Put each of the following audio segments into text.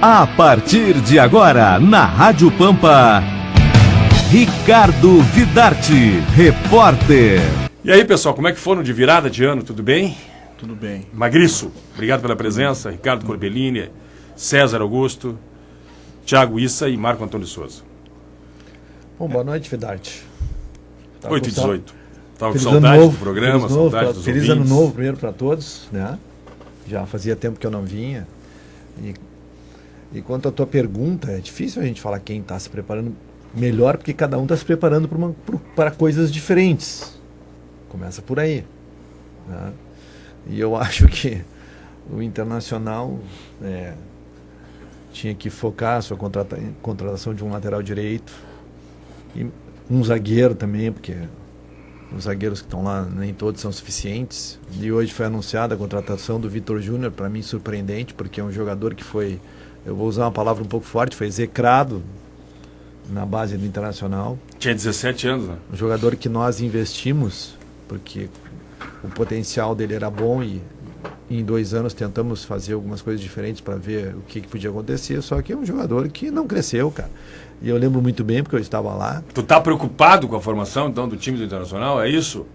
A partir de agora, na Rádio Pampa, Ricardo Vidarte, repórter. E aí, pessoal, como é que foram de virada de ano? Tudo bem? Tudo bem. Magriço, obrigado pela presença. Ricardo Corbellini, César Augusto, Thiago Issa e Marco Antônio Souza. Bom, boa noite, Vidarte. 8h18. Estava com Feliz saudade novo, do programa, saudade dos feliz ouvintes. ano novo primeiro para todos, né? Já fazia tempo que eu não vinha. E quanto à tua pergunta, é difícil a gente falar quem está se preparando melhor, porque cada um está se preparando para coisas diferentes. Começa por aí, né? E eu acho que o Internacional tinha que focar a sua contratação de um lateral direito e um zagueiro também, porque os zagueiros que estão lá nem todos são suficientes. E hoje foi anunciada a contratação do Vitor Júnior, para mim surpreendente, porque é um jogador que foi, eu vou usar uma palavra um pouco forte, foi execrado na base do Internacional. Tinha 17 anos, né? Um jogador que nós investimos, porque o potencial dele era bom e em 2 anos tentamos fazer algumas coisas diferentes para ver o que podia acontecer, só que é um jogador que não cresceu, cara. E eu lembro muito bem, porque eu estava lá. Tu tá preocupado com a formação, então, do time do Internacional? É isso?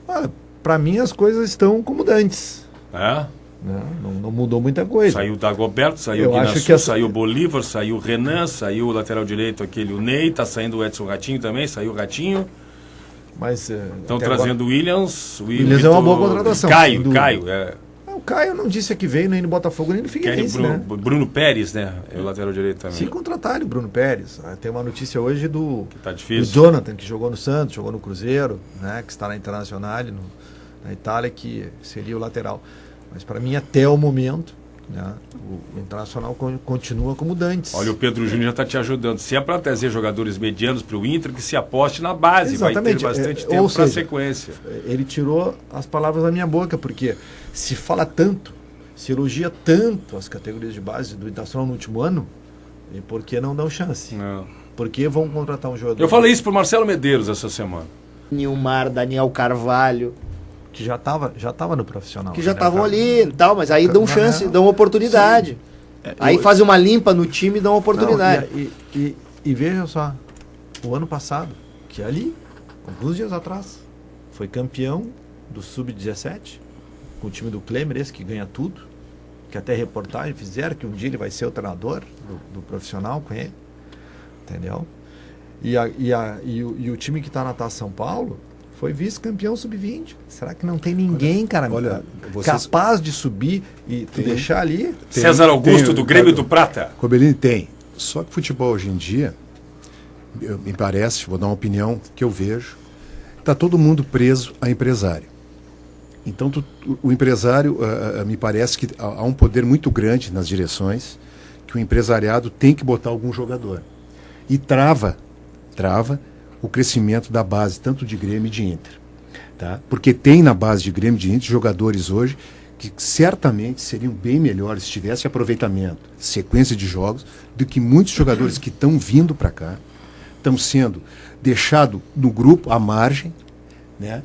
Olha, para mim as coisas estão como dantes. É? Não mudou muita coisa. Saiu o Dagoberto, saiu Eu o acho Guinaçu, que saiu o Bolívar, saiu o Renan, saiu o lateral direito, aquele o Ney, tá saindo o Edson Ratinho também, saiu o Ratinho. Mas estão trazendo o Williams. O Williams é uma boa contratação. Caio. O Caio não disse que veio nem no Botafogo nem no Figueirense, Bruno Pérez, né? É o lateral direito também. Se contratarem o Bruno Pérez. Tem uma notícia hoje do tá difícil. Do Jonathan, que jogou no Santos, jogou no Cruzeiro, né? Que está na Internacional, na Itália, que seria o lateral. Mas para mim, até o momento, né, o Internacional continua como dantes. Olha, o Pedro Júnior já está te ajudando. Se é para trazer jogadores medianos para o Inter, que se aposte na base. Exatamente. Vai ter bastante tempo para a sequência. Ele tirou as palavras da minha boca, porque se fala tanto, se elogia tanto as categorias de base do Internacional no último ano, e por que não dão chance? Não. Por que vão contratar um jogador? Eu falei isso para o Marcelo Medeiros essa semana. Nilmar, Daniel Carvalho, que já estava no profissional. Que já estavam ali e tal, mas aí dão chance, dão oportunidade. Aí fazem uma limpa no time e dão oportunidade. Não, e veja só, o ano passado, que ali, alguns dias atrás, foi campeão do Sub-17, com o time do Klemer, esse que ganha tudo, que até reportagem fizeram, que um dia ele vai ser o treinador do profissional com ele, entendeu? E o time que está na Taça São Paulo foi vice-campeão sub-20. Será que não tem ninguém, cara, capaz de subir e deixar ali? César Augusto, do Grêmio do Prata. Corbellini tem. Só que futebol hoje em dia, me parece, vou dar uma opinião que eu vejo, está todo mundo preso a empresário. Então, o empresário, me parece que há um poder muito grande nas direções, que o empresariado tem que botar algum jogador. E trava o crescimento da base, tanto de Grêmio e de Inter. Tá? Porque tem na base de Grêmio e de Inter jogadores hoje que certamente seriam bem melhores se tivesse aproveitamento, sequência de jogos, do que muitos jogadores que estão vindo para cá, estão sendo deixados no grupo à margem, né?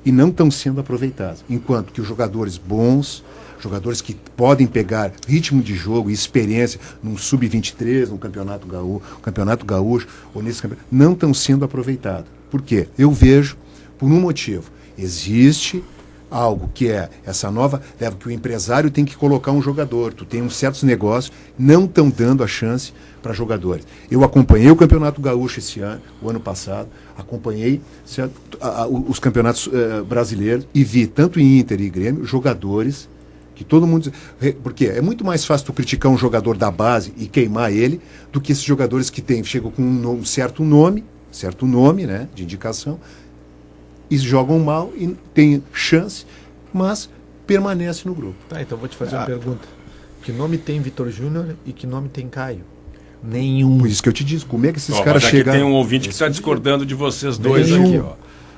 E não estão sendo aproveitados. Enquanto que os jogadores bons, jogadores que podem pegar ritmo de jogo e experiência num sub-23, num campeonato gaúcho, ou nesse campeonato, não estão sendo aproveitados. Por quê? Eu vejo por um motivo. Existe algo que é essa nova leva que o empresário tem que colocar um jogador. Tu tem uns certos negócios, não estão dando a chance para jogadores. Eu acompanhei o Campeonato Gaúcho esse ano, o ano passado, acompanhei os campeonatos brasileiros e vi, tanto em Inter e Grêmio, jogadores que todo mundo... Porque é muito mais fácil tu criticar um jogador da base e queimar ele do que esses jogadores que chegam com um certo nome, né, de indicação, e jogam mal e têm chance, mas permanece no grupo. Tá, então vou te fazer uma pergunta. Que nome tem Vitor Júnior e que nome tem Caio? Nenhum. Por isso que eu te disse, como é que esses caras chegam... Tem um ouvinte que está discordando de vocês dois aqui, ó.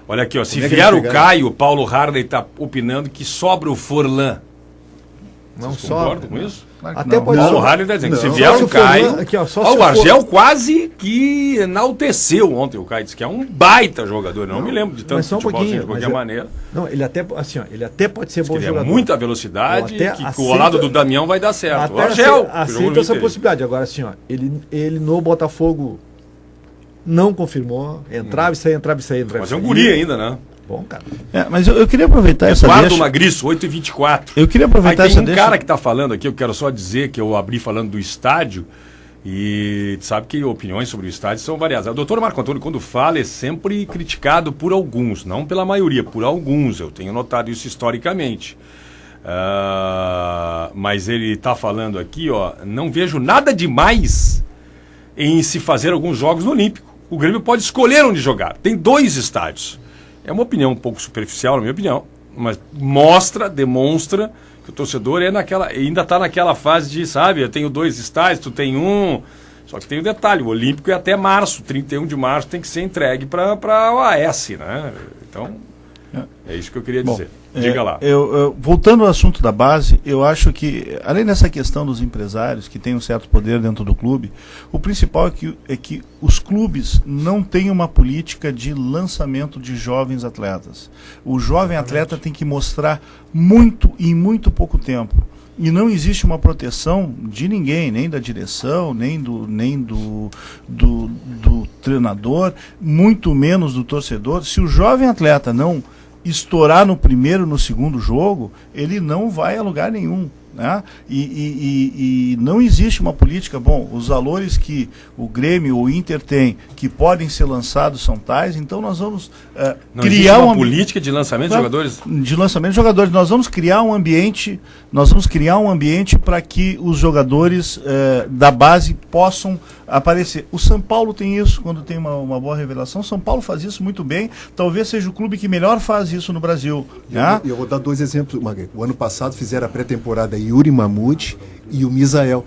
Olha aqui, ó. Se vier o Caio, o Paulo Harley está opinando que sobra o Forlan. Não vocês concordam sobra. com isso? Claro que Até não. pode Paulo ser. Harley está dizendo que se Não. vier Só se o for, Caio... aqui, ó, só Ó, se o for- Argel quase que enalteceu ontem o Caio. Disse que é um baita jogador. Não me lembro de tanto mas só um futebol assim, pouquinho, de qualquer mas maneira. Não, ele até, assim, ó, ele até pode ser bom Ele é jogador. muita velocidade, Eu até que ao aceito- lado do Damião vai dar certo. Até O Argel, que jogou no aceita essa Inter. possibilidade. Agora, assim, ó, ele no Botafogo não confirmou. Entrava e saía, entrava e saía. Entrava Mas e é um saía. guri ainda, né? Bom, cara. Mas eu queria aproveitar essa Eduardo deixa. Magriço, 8h24. Eu queria Aí aproveitar tem essa um deixa. cara que tá falando aqui, eu quero só dizer que eu abri falando do estádio e sabe que opiniões sobre o estádio são variadas. O doutor Marco Antônio, quando fala, é sempre criticado por alguns, não pela maioria, por alguns. Eu tenho notado isso historicamente. Mas ele tá falando aqui, ó, não vejo nada demais em se fazer alguns jogos no Olímpico. O Grêmio pode escolher onde jogar. Tem 2 estádios. É uma opinião um pouco superficial, na minha opinião, mas demonstra que o torcedor ainda está naquela fase de, sabe, eu tenho 2 estádios, tu tem um. Só que tem um detalhe, o Olímpico é até março, 31 de março tem que ser entregue para a OAS, né? Então, é isso que eu queria dizer. Diga lá. Voltando ao assunto da base, eu acho que, além dessa questão dos empresários, que têm um certo poder dentro do clube, o principal é que os clubes não têm uma política de lançamento de jovens atletas. O jovem atleta tem que mostrar muito em muito pouco tempo. E não existe uma proteção de ninguém, nem da direção, nem do treinador, muito menos do torcedor. Se o jovem atleta não estourar no primeiro, no segundo jogo, ele não vai a lugar nenhum, né? E não existe uma política. Bom, os valores que o Grêmio ou o Inter tem, que podem ser lançados, são tais, então nós vamos Não criar existe uma uma política de lançamento de jogadores? de lançamento de jogadores. Nós vamos criar um ambiente para que os jogadores da base possam aparecer. O São Paulo tem isso, quando tem uma boa revelação. São Paulo faz isso muito bem. Talvez seja o clube que melhor faz isso no Brasil. Eu vou dar 2 exemplos, Magri. O ano passado fizeram a pré-temporada Yuri Mamute e o Misael.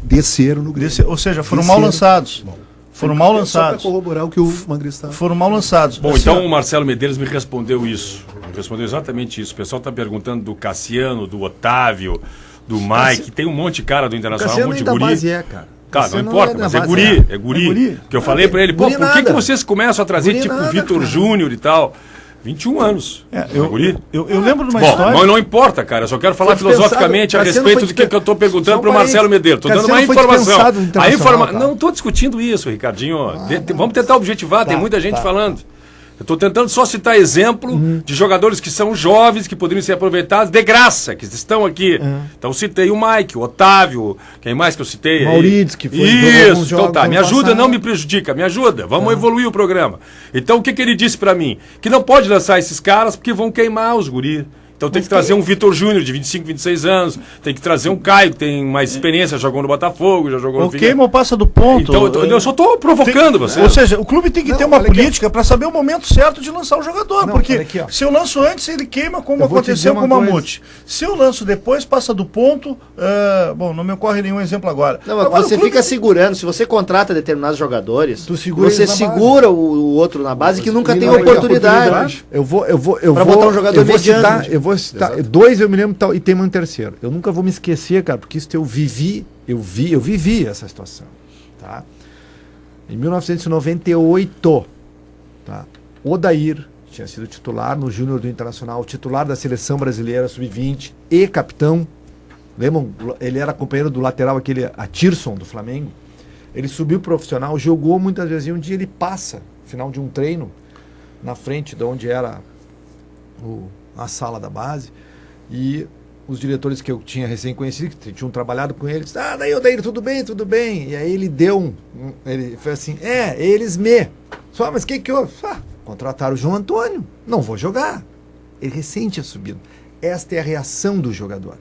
Desceram no Grêmio. Ou seja, foram mal lançados. Foram mal Só lançados. para corroborar o que o Magri está... Foram mal lançados. Bom, Assim, então ó, o Marcelo Medeiros me respondeu isso. Me respondeu exatamente isso. O pessoal está perguntando do Cassiano, do Otávio, do Mike. Tem um monte de cara do Internacional, um monte de guri. cara. Cara, não Cassiano importa, é mas da é base, guri, é guri. É guri. Que eu falei pra ele, pô, Guri por que nada. vocês começam a trazer Guri tipo nada, Vitor cara. Júnior e tal? 21 anos. eu, É guri? eu lembro de uma Bom, história. mas não importa, cara. Eu só quero falar Foi filosoficamente a dispensado. respeito Cassiano do que eu estou foi perguntando só um para o Marcelo parênteses. Medeiros. Estou dando uma Cassiano foi informação. dispensado do Internacional, tá? Não estou discutindo isso, Ricardinho. Vamos tentar objetivar, tem muita gente falando. Eu estou tentando só citar exemplo de jogadores que são jovens, que poderiam ser aproveitados de graça, que estão aqui. Então citei o Mike, o Otávio, quem mais que eu citei? Maurício, que foi jogou Isso, alguns então jogos tá, ano me ajuda, passado. não me prejudica, me ajuda. Vamos evoluir o programa. Então o que ele disse para mim? Que não pode lançar esses caras porque vão queimar os guris. Então tem que trazer um Vitor Júnior de 25, 26 anos, tem que trazer um Caio que tem mais experiência, jogou no Botafogo, já jogou no O queima ou passa do ponto. Então eu só estou provocando você. Ou seja, o clube tem que ter uma olha aqui, política para saber o momento certo de lançar o jogador. Não, porque olha aqui, ó. se eu lanço antes, ele queima, como Eu vou te dizer aconteceu com o uma coisa. Mamute. Se eu lanço depois, passa do ponto. Bom, não me ocorre nenhum exemplo agora. Não, mas Agora, você o clube- fica segurando, se você contrata determinados jogadores, Tu segura você eles na segura o outro na base que nunca E tem não vai ter oportunidade. Eu vou Pra botar um jogador eu vou mediano. citar, eu vou citar dois eu me lembro tal, e tem um terceiro. Eu nunca vou me esquecer, cara, porque isso eu vivi essa situação, tá? Em 1998, tá? Odair tinha sido titular no Júnior do Internacional, titular da seleção brasileira sub-20 e capitão. Lembram? Ele era companheiro do lateral aquele Atirson do Flamengo. Ele subiu profissional, jogou muitas vezes e um dia ele passa, no final de um treino, na frente de onde era a sala da base, e os diretores que eu tinha recém conhecido, que tinham trabalhado com ele, disse, daí Odair, tudo bem, tudo bem. E aí ele deu ele foi assim, só, mas o que houve? Contrataram o João Antônio, não vou jogar. Ele recém tinha subido. Esta é a reação do jogador.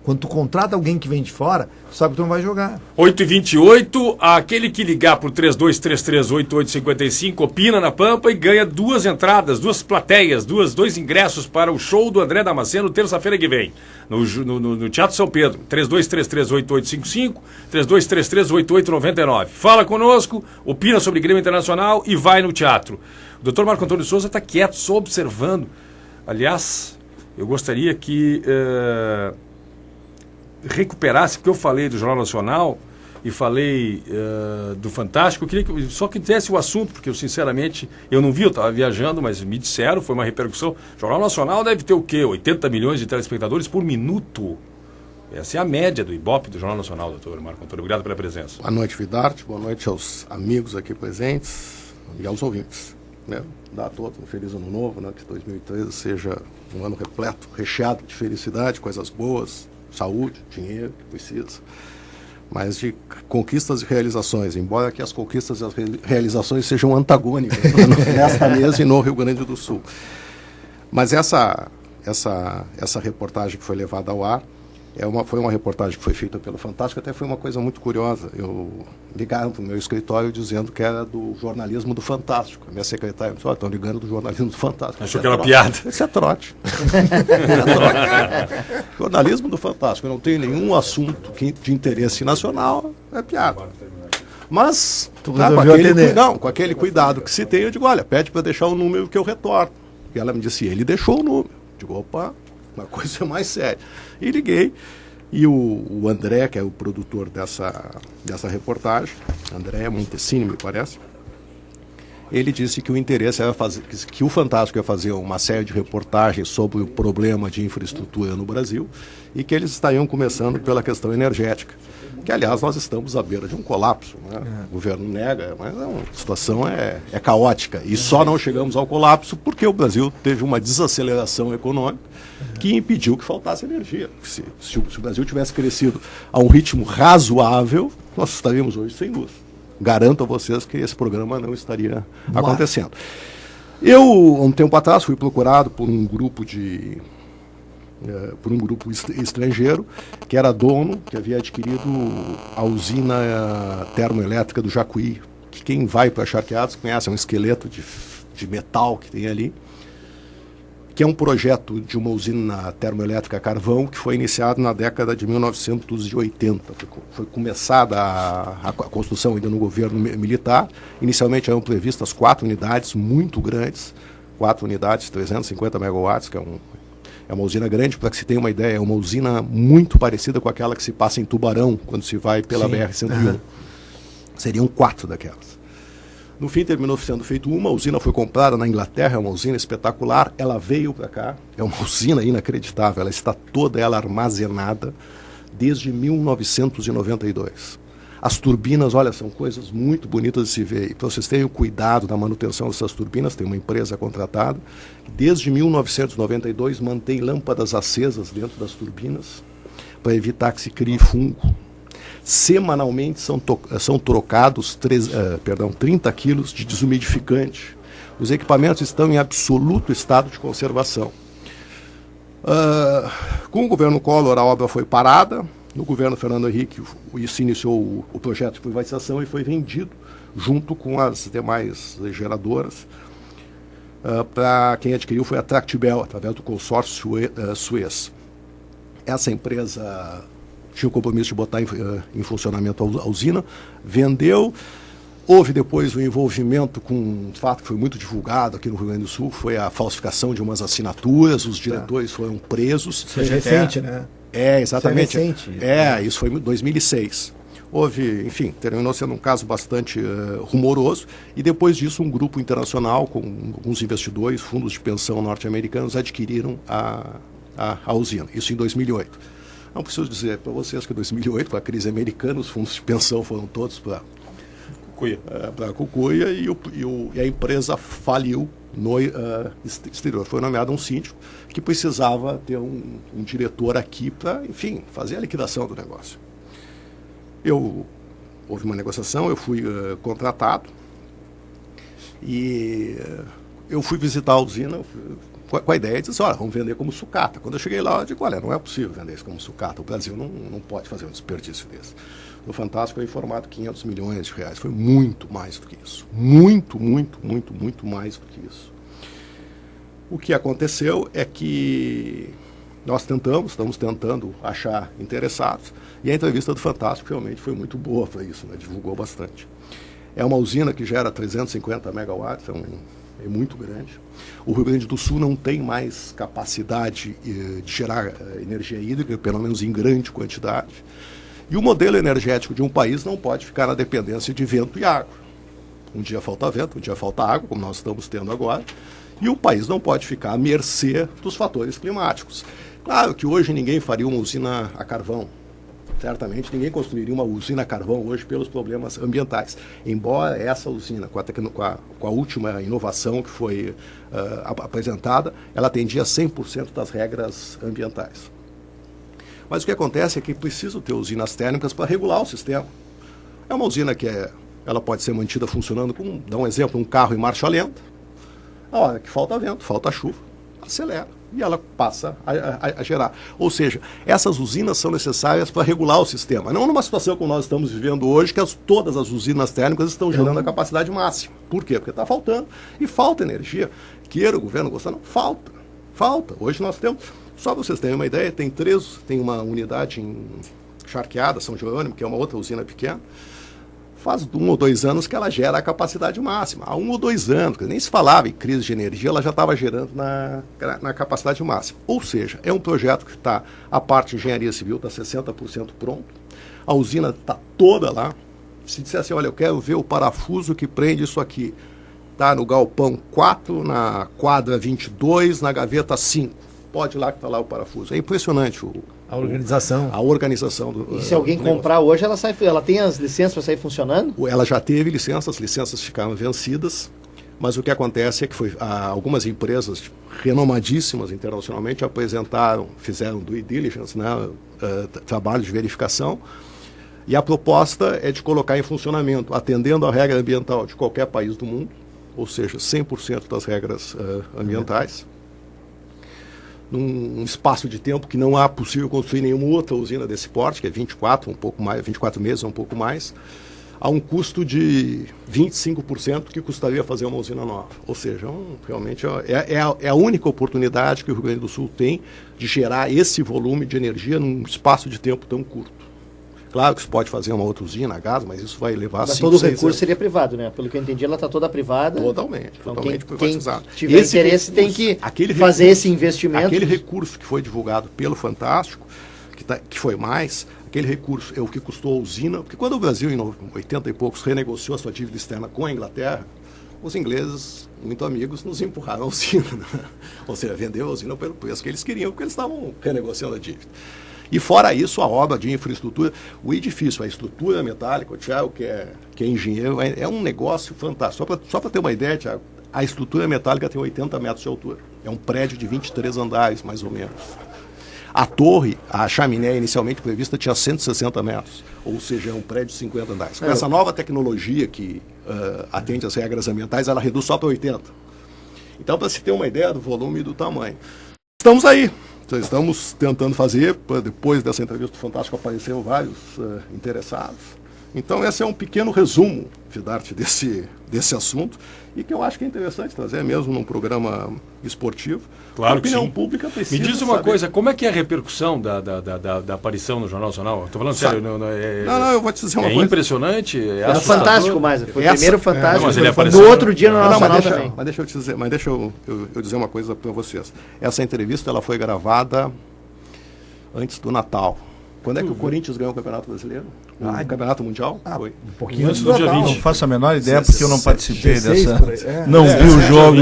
Quando tu contrata alguém que vem de fora, tu sabe que tu não vai jogar. 8h28, aquele que ligar por 32338855 opina na Pampa e ganha 2 entradas, 2 plateias, 2 ingressos para o show do André Damasceno terça-feira que vem, no Teatro São Pedro. 32338855, 32338899. Fala conosco, opina sobre Grêmio Internacional e vai no teatro. O Dr. Marco Antônio Souza está quieto, só observando. Aliás, eu gostaria que recuperasse, porque eu falei do Jornal Nacional e falei do Fantástico, eu queria que só que tivesse o assunto, porque eu sinceramente, eu não vi, eu estava viajando, mas me disseram, foi uma repercussão. O Jornal Nacional deve ter o quê? 80 milhões de telespectadores por minuto. Essa é a média do Ibope do Jornal Nacional, doutor Marco Antônio. Obrigado pela presença. Boa noite, Vidarte. Boa noite aos amigos aqui presentes e aos ouvintes. Né? Dá a todos um feliz ano novo, né? Que 2013 seja um ano repleto, recheado de felicidade, coisas boas, saúde, dinheiro que precisa, mas de conquistas e realizações, embora que as conquistas e as realizações sejam antagônicas nesta mesa e no Rio Grande do Sul. Mas essa reportagem que foi levada ao ar foi uma reportagem que foi feita pelo Fantástico, até foi uma coisa muito curiosa. Ligaram para o meu escritório dizendo que era do jornalismo do Fantástico. A minha secretária disse, estão ligando do jornalismo do Fantástico. Achou que era piada. Isso é trote. Jornalismo do Fantástico. Eu não tenho nenhum assunto de interesse nacional, é piada. Mas, com aquele cuidado que se tem, eu digo, olha, pede para deixar o número que eu retorno. E ela me disse, ele deixou o número. Eu digo, opa, uma coisa mais séria. E liguei, e o André, que é o produtor dessa reportagem, André Montesini, me parece, ele disse que o interesse era que o Fantástico ia fazer uma série de reportagens sobre o problema de infraestrutura no Brasil e que eles estariam começando pela questão energética. Que, aliás, nós estamos à beira de um colapso. Né? O governo nega, mas a situação é caótica. E só não chegamos ao colapso porque o Brasil teve uma desaceleração econômica que impediu que faltasse energia. Se o Brasil tivesse crescido a um ritmo razoável, nós estaríamos hoje sem luz. Garanto a vocês que esse programa não estaria acontecendo. Eu, há um tempo atrás, fui procurado por um grupo estrangeiro que era dono, que havia adquirido a usina termoelétrica do Jacuí, que quem vai para Charqueados conhece, é um esqueleto de metal que tem ali, que é um projeto de uma usina termoelétrica a carvão que foi iniciado na década de 1980. Foi começada a construção ainda no governo militar. Inicialmente eram previstas 4 unidades muito grandes, 4 unidades, 350 megawatts, que é uma usina grande. Para que se tenha uma ideia, é uma usina muito parecida com aquela que se passa em Tubarão, quando se vai pela BR-101. Seriam 4 daquelas. No fim, terminou sendo feito uma, a usina foi comprada na Inglaterra, é uma usina espetacular, ela veio para cá, é uma usina inacreditável, ela está toda ela armazenada desde 1992. As turbinas, olha, são coisas muito bonitas de se ver. E para vocês terem o cuidado da manutenção dessas turbinas, tem uma empresa contratada, que desde 1992 mantém lâmpadas acesas dentro das turbinas para evitar que se crie fungo. Semanalmente são trocados 30 quilos de desumidificante. Os equipamentos estão em absoluto estado de conservação. Com o governo Collor, a obra foi parada. No governo Fernando Henrique, se iniciou o projeto de privatização e foi vendido junto com as demais geradoras. Para quem adquiriu foi a Tractibel, através do consórcio Suez. Essa empresa tinha o compromisso de botar em funcionamento a usina, vendeu. Houve depois o envolvimento com um fato que foi muito divulgado aqui no Rio Grande do Sul, foi a falsificação de umas assinaturas, os diretores foram presos. Isso é recente, né? Exatamente. Isso é recente. Isso foi em 2006. Houve, enfim, terminou sendo um caso bastante rumoroso, e depois disso um grupo internacional com alguns investidores, fundos de pensão norte-americanos, adquiriram a usina, isso em 2008. Não preciso dizer para vocês que em 2008, com a crise americana, os fundos de pensão foram todos para Cucuia e a empresa faliu no exterior. Foi nomeado um síndico que precisava ter um diretor aqui para, enfim, fazer a liquidação do negócio. Houve uma negociação, eu fui contratado e eu fui visitar a usina com a ideia de dizer, olha, vamos vender como sucata. Quando eu cheguei lá, eu digo, olha, não é possível vender isso como sucata. O Brasil não pode fazer um desperdício desse. No Fantástico foi informado 500 milhões de reais. Foi muito mais do que isso. Muito mais do que isso. O que aconteceu é que nós estamos tentando achar interessados, e a entrevista do Fantástico realmente foi muito boa para isso, né? Divulgou bastante. É uma usina que gera 350 megawatts, é muito grande. O Rio Grande do Sul não tem mais capacidade de gerar energia hídrica, pelo menos em grande quantidade. E o modelo energético de um país não pode ficar na dependência de vento e água. Um dia falta vento, um dia falta água, como nós estamos tendo agora. E o país não pode ficar à mercê dos fatores climáticos. Claro que hoje ninguém faria uma usina a carvão. Certamente ninguém construiria uma usina a carvão hoje pelos problemas ambientais. Embora essa usina, com a última inovação que foi apresentada, ela atendia 100% das regras ambientais. Mas o que acontece é que preciso ter usinas térmicas para regular o sistema. É uma usina que ela pode ser mantida funcionando, dá um exemplo, um carro em marcha lenta. Na hora que falta vento, falta chuva, acelera. E ela passa a gerar. Ou seja, essas usinas são necessárias para regular o sistema. Não numa situação como nós estamos vivendo hoje, que todas as usinas térmicas estão gerando a capacidade máxima. Por quê? Porque está faltando. E falta energia. Queira o governo gostar, não. Falta. Hoje nós temos, só para vocês terem uma ideia, tem uma unidade em Charqueada, São Jerônimo, que é uma outra usina pequena. Faz 1 ou 2 anos que ela gera a capacidade máxima. Há 1 ou 2 anos, nem se falava em crise de energia, ela já estava gerando na capacidade máxima. Ou seja, é um projeto que está, a parte de engenharia civil está 60% pronto, a usina está toda lá. Se disser assim, olha, eu quero ver o parafuso que prende isso aqui, está no galpão 4, na quadra 22, na gaveta 5. Pode ir lá que está lá o parafuso. É impressionante a organização. A organização do. E se alguém comprar hoje, ela tem as licenças para sair funcionando? Ela já teve licenças, as licenças ficaram vencidas, mas o que acontece é que algumas empresas renomadíssimas internacionalmente fizeram due diligence, trabalho de verificação, e a proposta é de colocar em funcionamento, atendendo à regra ambiental de qualquer país do mundo, ou seja, 100% das regras ambientais. Num espaço de tempo que não há possível construir nenhuma outra usina desse porte, que é 24 meses, um pouco mais, a um custo de 25% que custaria fazer uma usina nova. Ou seja, realmente é a única oportunidade que o Rio Grande do Sul tem de gerar esse volume de energia num espaço de tempo tão curto. Claro que se pode fazer uma outra usina a gás, mas isso vai levar 5, 6 anos. Mas todo o recurso seria privado, né? Pelo que eu entendi, ela está toda privada. Totalmente privatizada. Quem tiver interesse tem que fazer esse investimento. Aquele recurso que foi divulgado pelo Fantástico, que foi mais, aquele recurso é o que custou a usina, porque quando o Brasil, em 80 e poucos, renegociou a sua dívida externa com a Inglaterra, os ingleses, muito amigos, nos empurraram a usina. Né? Ou seja, vendeu a usina pelo preço que eles queriam, porque eles estavam renegociando a dívida. E fora isso, a obra de infraestrutura, o edifício, a estrutura metálica, o Thiago, que é engenheiro, é um negócio fantástico. Só para ter uma ideia, Thiago, a estrutura metálica tem 80 metros de altura. É um prédio de 23 andares, mais ou menos. A torre, a chaminé inicialmente prevista, tinha 160 metros. Ou seja, é um prédio de 50 andares. Com essa nova tecnologia que atende às regras ambientais, ela reduz só para 80. Então, para se ter uma ideia do volume e do tamanho. Estamos aí. Estamos tentando fazer, depois dessa entrevista do Fantástico apareceram vários interessados. Então esse é um pequeno resumo, Vidarte, desse assunto, e que eu acho que é interessante trazer mesmo num programa esportivo. Claro, a opinião que sim. Pública precisa Me diz uma saber. coisa, como é que é a repercussão da aparição no Jornal Nacional? Estou falando sério. Não, eu vou te dizer uma coisa. É impressionante. Era fantástico, mas foi o primeiro Fantástico. Mas ele foi apareceu no outro dia no Nacional também. Mas deixa eu te dizer, eu dizer uma coisa para vocês. Essa entrevista ela foi gravada antes do Natal. Quando é que o Corinthians ganhou o Campeonato Brasileiro? O Campeonato Mundial? Foi. Um pouquinho Antes do dia 20. Não faço a menor ideia porque eu não participei 16, dessa. por aí. Não vi o jogo.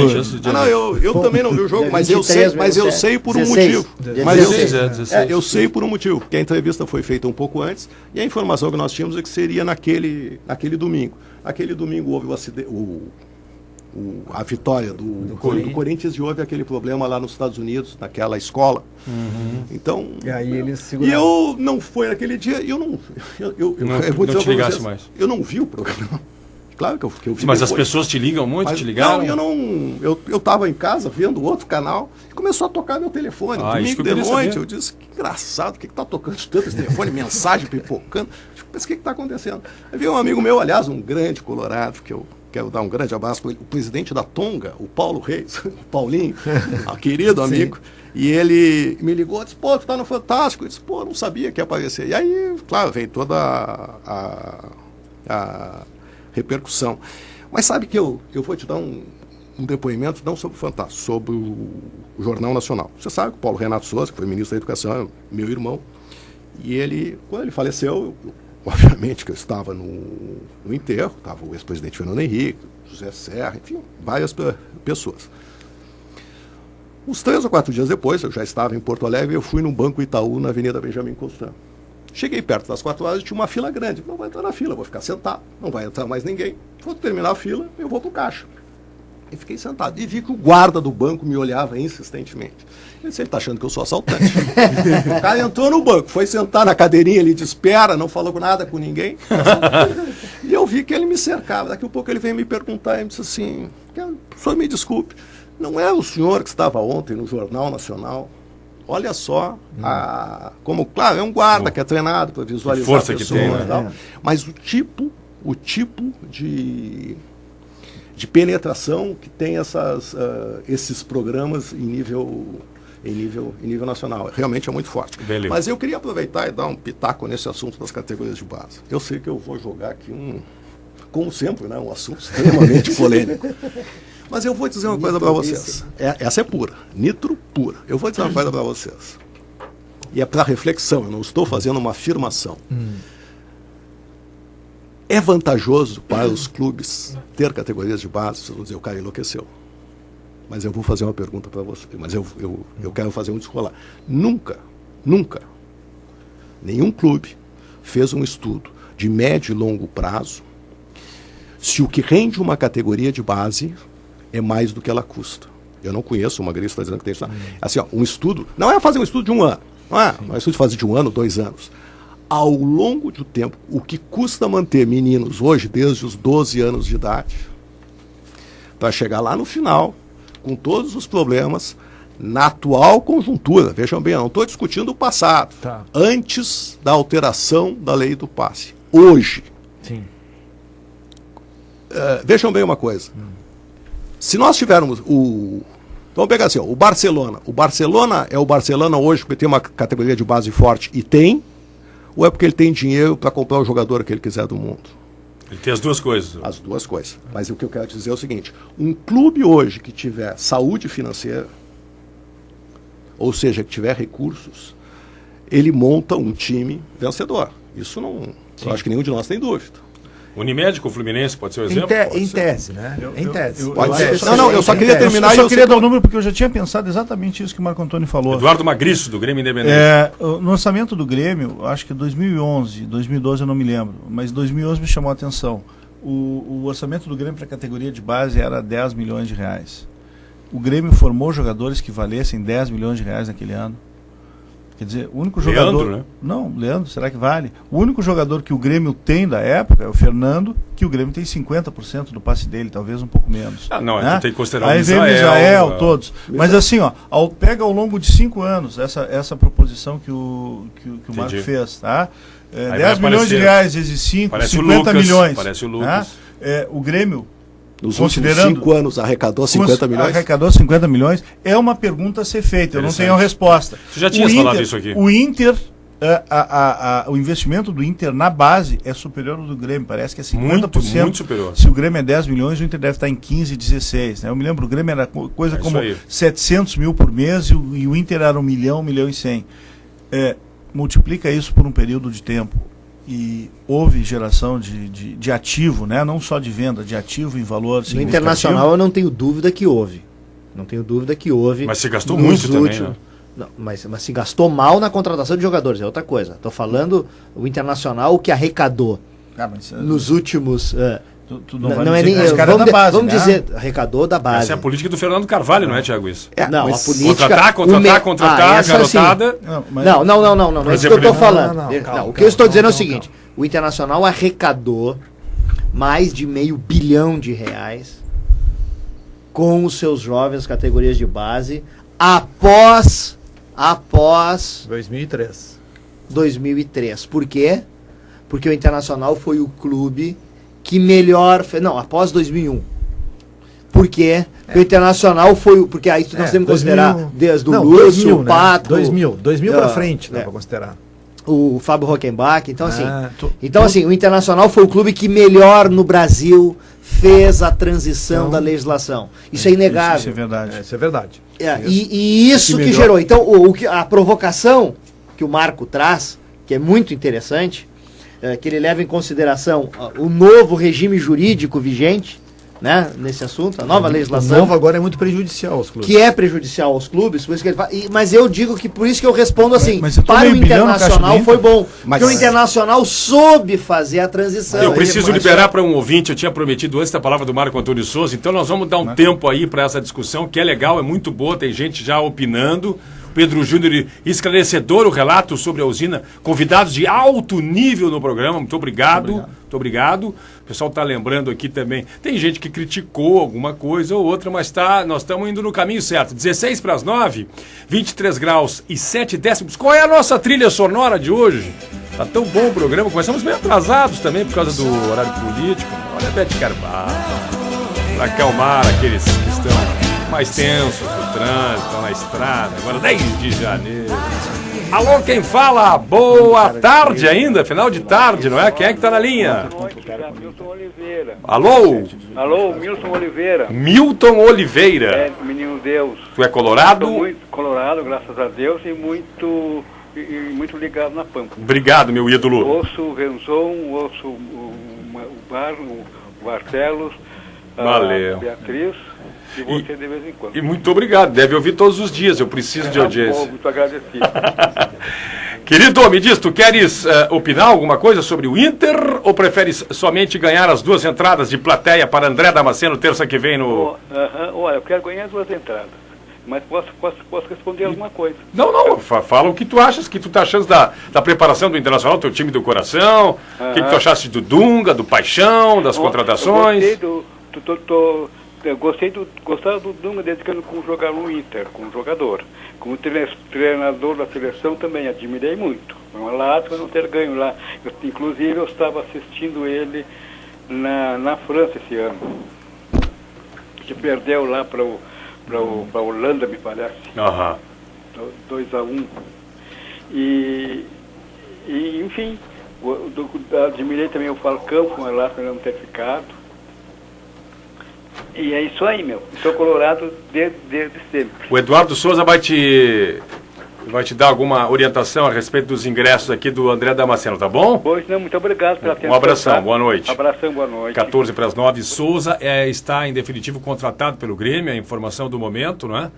Eu também não vi o jogo, mas 23, eu sei por um 16. motivo. Dia Mas 16. eu sei por um motivo, porque a entrevista foi feita um pouco antes e a informação que nós tínhamos é que seria naquele domingo. Aquele domingo houve a vitória do Corinthians e houve aquele problema lá nos Estados Unidos, naquela escola. Então, E aí eles e seguraram. eu não fui naquele dia, eu vou dizer não te pra ligasse vocês, mais. Eu não vi o programa. Claro que eu vi. Mas as depois. pessoas te ligam muito? Mas Te ligaram? eu estava em casa vendo outro canal e começou a tocar meu telefone. Isso que Domingo eu de queria noite, saber. eu disse, que engraçado, o que está tocando tanto esse telefone, mensagem pipocando. Mas o que está acontecendo? Aí veio um amigo meu, aliás, um grande colorado, que eu quero dar um grande abraço para ele, o presidente da Tonga, o Paulo Reis, o Paulinho, querido amigo, e ele me ligou e disse, pô, tu tá no Fantástico? Eu disse, pô, não sabia que ia aparecer. E aí, claro, veio toda a repercussão. Mas sabe que eu vou te dar um depoimento não sobre o Fantástico, sobre o Jornal Nacional. Você sabe que o Paulo Renato Souza, que foi ministro da Educação, é meu irmão, e ele, quando ele faleceu, obviamente que eu estava no enterro, estava o ex-presidente Fernando Henrique, José Serra, enfim, várias pessoas. Uns 3 ou 4 dias depois, eu já estava em Porto Alegre, eu fui no Banco Itaú, na Avenida Benjamin Constant. Cheguei perto das 4 horas e tinha uma fila grande. Não vai entrar na fila, vou ficar sentado, não vai entrar mais ninguém. Quando terminar a fila, eu vou para o caixa. E fiquei sentado. E vi que o guarda do banco me olhava insistentemente. Eu disse, ele está achando que eu sou assaltante. O cara entrou no banco, foi sentar na cadeirinha ali de espera, não falou nada com ninguém. E eu vi que ele me cercava. Daqui a pouco ele veio me perguntar e me disse assim, o senhor me desculpe, não é o senhor que estava ontem no Jornal Nacional? Olha só, como, claro, é um guarda que é treinado para visualizar força a pessoa, que tem, né? e tal, mas o tipo de penetração que tem esses programas em nível nacional. Realmente é muito forte. Beleza. Mas eu queria aproveitar e dar um pitaco nesse assunto das categorias de base. Eu sei que eu vou jogar aqui como sempre, né, um assunto extremamente polêmico. Mas eu vou dizer uma coisa para vocês. Essa é pura, nitro pura. Eu vou dizer uma coisa para vocês. E é para reflexão, eu não estou fazendo uma afirmação. É vantajoso para os clubes ter categorias de base? Vocês vão dizer, o cara enlouqueceu. Mas eu vou fazer uma pergunta para você. Mas eu quero fazer um descolar. Nunca, nenhum clube fez um estudo de médio e longo prazo se o que rende uma categoria de base é mais do que ela custa. Eu não conheço, uma Gris está dizendo que tem isso. Assim, um estudo, não é fazer um estudo de 1 ano. Não é um estudo de fazer de 1 ano, 2 anos. Ao longo do tempo, o que custa manter meninos hoje, desde os 12 anos de idade, para chegar lá no final, com todos os problemas, na atual conjuntura. Vejam bem, eu não estou discutindo o passado. Tá. Antes da alteração da lei do passe. Hoje. Sim. Vejam bem uma coisa. Se nós tivermos vamos pegar assim, o Barcelona. O Barcelona é o Barcelona hoje porque tem uma categoria de base forte e tem, ou é porque ele tem dinheiro para comprar o jogador que ele quiser do mundo? Ele tem as duas coisas. As duas coisas. Mas o que eu quero dizer é o seguinte, um clube hoje que tiver saúde financeira, ou seja, que tiver recursos, ele monta um time vencedor. Isso não... Eu acho que nenhum de nós tem dúvida. Unimed com o Fluminense pode ser um exemplo? Em tese, né? Em tese. Pode ser. tese. Não, eu só queria terminar. Eu só queria dar o número porque eu já tinha pensado exatamente isso que o Marco Antônio falou. Eduardo Magriço, do Grêmio Independente. No orçamento do Grêmio, acho que 2011, 2012 eu não me lembro, mas 2011 me chamou a atenção. O orçamento do Grêmio para a categoria de base era 10 milhões de reais. O Grêmio formou jogadores que valessem 10 milhões de reais naquele ano. Quer dizer, o único jogador... Leandro, né? Não, Leandro, será que vale? O único jogador que o Grêmio tem da época é o Fernando, que o Grêmio tem 50% do passe dele, talvez um pouco menos. Não, né? tu tem que considerar aí o vem o Misael, todos. Mas assim, pega ao longo de 5 anos essa proposição que o Marco fez, tá? 10 milhões de reais vezes 5, parece 50 milhões. Parece o Lucas. O Grêmio... Nos últimos 5 anos arrecadou 50 milhões? Arrecadou 50 milhões. É uma pergunta a ser feita, eu não tenho a resposta. Tu já tinha falado isso aqui. O Inter, o investimento do Inter na base é superior ao do Grêmio, parece que é 50%. Muito superior. Se o Grêmio é 10 milhões, o Inter deve estar em 15, 16. Né? Eu me lembro, o Grêmio era coisa como 700 mil por mês e o Inter era 1 milhão, 1 milhão e 100. Multiplica isso por um período de tempo. E houve geração de ativo, né? Não só de venda, de ativo em valor significativo. No Internacional eu não tenho dúvida que houve. Não tenho dúvida que houve. Mas se gastou muito também, né? Não, mas se gastou mal na contratação de jogadores, é outra coisa. Estou falando o Internacional, o que arrecadou nos últimos... Tu não vai dizer que cara da base, vamos dizer, arrecadou da base. Essa é a política do Fernando Carvalho, não é, Thiago, isso? Não, a política... Contratar, garotada... Não é isso que eu estou falando. O que eu estou dizendo é o seguinte, o Internacional arrecadou mais de R$500 bilhão com os seus jovens categorias de base após 2003. Por quê? Porque o Internacional foi o clube que melhor... Não, após 2001. Por quê? Porque o Internacional foi... Porque aí nós temos que considerar desde o Lúcio, o Pato... 2000 para frente, dá para considerar. o Fábio Rockenbach. Então, assim, o Internacional foi o clube que melhor no Brasil fez a transição da legislação. Isso é inegável. Isso é verdade. Isso é verdade. E isso que gerou. Então, a provocação que o Marco traz, que é muito interessante, que ele leva em consideração o novo regime jurídico vigente, né, nesse assunto, a nova legislação. O novo agora é muito prejudicial aos clubes. Que é prejudicial aos clubes, por isso que ele fala, mas eu digo que por isso que eu respondo assim, mas para o Internacional foi bom, Mas- porque o Internacional soube fazer a transição. Eu preciso liberar para um ouvinte, eu tinha prometido antes da palavra do Marco Antônio Souza, então nós vamos dar um tempo aí para essa discussão, que é legal, é muito boa, tem gente já opinando. Pedro Júnior, esclarecedor o relato sobre a usina, convidados de alto nível no programa, muito obrigado. Muito obrigado. O pessoal está lembrando aqui também, tem gente que criticou alguma coisa ou outra, mas nós estamos indo no caminho certo. 16 para as 9, 23 graus e 7 décimos. Qual é a nossa trilha sonora de hoje? Tá tão bom o programa, começamos meio atrasados também por causa do horário político. Olha a Bete Carvalho, para acalmar aqueles que estão mais tensos no trânsito, estão na estrada, agora 10 de janeiro. Alô, quem fala? Boa tarde ainda, final de tarde, não é? Quem é que tá na linha? Milton Oliveira. Alô? Alô, Milton Oliveira. Milton Oliveira. É, menino Deus. Tu é colorado? Estou muito colorado, graças a Deus, e muito ligado na Pampa. Obrigado, meu ídolo. Ouço o Renzon, ouço o Barcelos, Valeu. a Beatriz e você de vez em quando. E muito obrigado, deve ouvir todos os dias, eu preciso de audiência. Muito agradecido. Querido, me diz, tu queres opinar alguma coisa sobre o Inter ou preferes somente ganhar as 2 entradas de plateia para André Damasceno terça que vem no... Olha, eu quero ganhar as 2 entradas, mas posso responder alguma coisa. Não, fala o que tu achas, que tu tá achando da preparação do Internacional, teu time do coração, o que tu achaste do Dunga, do Paixão, das contratações. Eu gostava do Dunga desde que eu não jogava no Inter, como jogador. Como treinador da seleção também admirei muito. Foi uma lástima não ter ganho lá. Inclusive eu estava assistindo ele na França esse ano. Que perdeu lá para a Holanda, me parece. 2-1. E enfim, admirei também o Falcão, foi uma lástima não ter ficado. E é isso aí, meu. Sou colorado desde sempre. O Eduardo Souza vai te dar alguma orientação a respeito dos ingressos aqui do André Damasceno, tá bom? Pois não, muito obrigado pela atenção. Um abração, boa noite. Abração, boa noite. 14 para as 9. Souza está em definitivo contratado pelo Grêmio, a informação do momento, não é?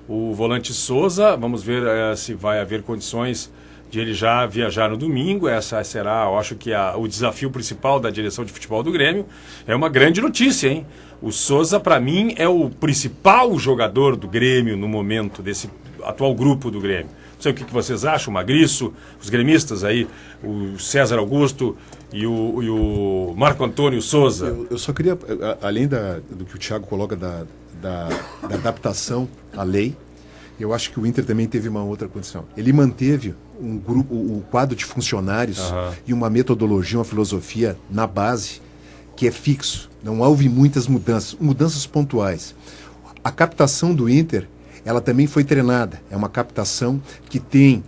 O volante Souza, vamos ver se vai haver condições de ele já viajar no domingo. Essa será, eu acho que o desafio principal da direção de futebol do Grêmio. É uma grande notícia, hein? O Souza, para mim, é o principal jogador do Grêmio no momento, desse atual grupo do Grêmio. Não sei o que vocês acham, o Magriço, os gremistas aí, o César Augusto e o Marco Antônio Souza. Eu só queria, além do que o Thiago coloca da adaptação à lei, eu acho que o Inter também teve uma outra condição. Ele manteve um grupo, o quadro de funcionários e uma metodologia, uma filosofia na base que é fixo. Não houve muitas mudanças pontuais. A captação do Inter, ela também foi treinada. É uma captação que tem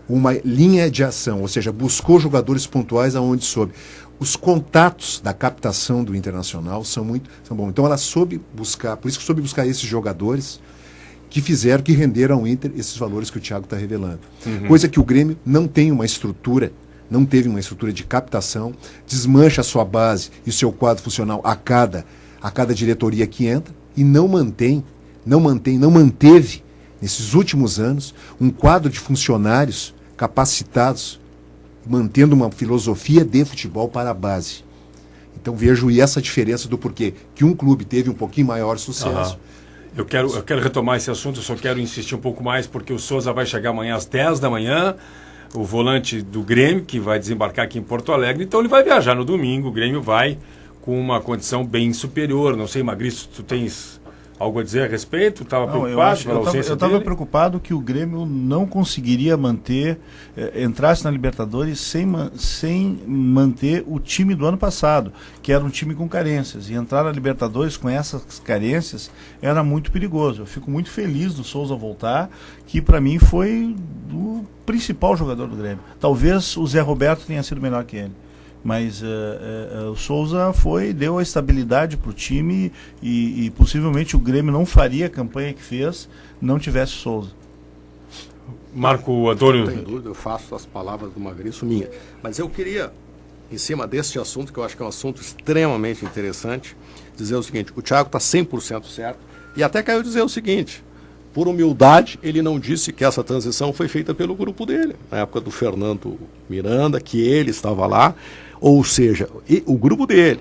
uma linha de ação, ou seja, buscou jogadores pontuais aonde soube. Os contatos da captação do Internacional são bons. Então ela soube buscar, por isso que soube buscar esses jogadores que renderam ao Inter esses valores que o Thiago está revelando. Coisa que o Grêmio não tem uma estrutura, não teve uma estrutura de captação, desmancha a sua base e o seu quadro funcional a cada diretoria que entra e não manteve, nesses últimos anos, um quadro de funcionários capacitados, mantendo uma filosofia de futebol para a base. Então vejo essa diferença do porquê que um clube teve um pouquinho maior sucesso. Eu quero retomar esse assunto, eu só quero insistir um pouco mais, porque o Souza vai chegar amanhã às 10 da manhã, o volante do Grêmio, que vai desembarcar aqui em Porto Alegre, então ele vai viajar no domingo, o Grêmio vai com uma condição bem superior. Não sei, Magriço, tu tens Algo a dizer a respeito? Estava Não, preocupado? eu estava preocupado que o Grêmio não conseguiria manter, entrasse na Libertadores sem manter o time do ano passado, que era um time com carências. E entrar na Libertadores com essas carências era muito perigoso. Eu fico muito feliz do Souza voltar, que para mim foi o principal jogador do Grêmio. Talvez o Zé Roberto tenha sido melhor que ele. Mas o Souza deu a estabilidade para o time e possivelmente o Grêmio não faria a campanha que fez não tivesse o Souza. Marco Antônio. Não tem dúvida, eu faço as palavras do Magriço minha. Mas eu queria, em cima deste assunto, que eu acho que é um assunto extremamente interessante, dizer o seguinte: o Thiago está 100% certo. E até caiu dizer o seguinte: por humildade, ele não disse que essa transição foi feita pelo grupo dele, na época do Fernando Miranda, que ele estava lá. Ou seja, o grupo dele,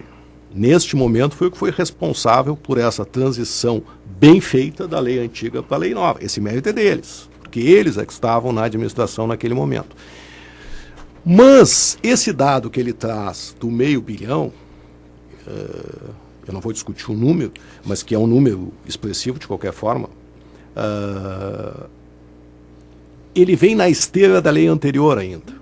neste momento, foi o que foi responsável por essa transição bem feita da lei antiga para a lei nova. Esse mérito é deles, porque eles é que estavam na administração naquele momento. Mas esse dado que ele traz do $500 milhão, eu não vou discutir o número, mas que é um número expressivo de qualquer forma, ele vem na esteira da lei anterior ainda.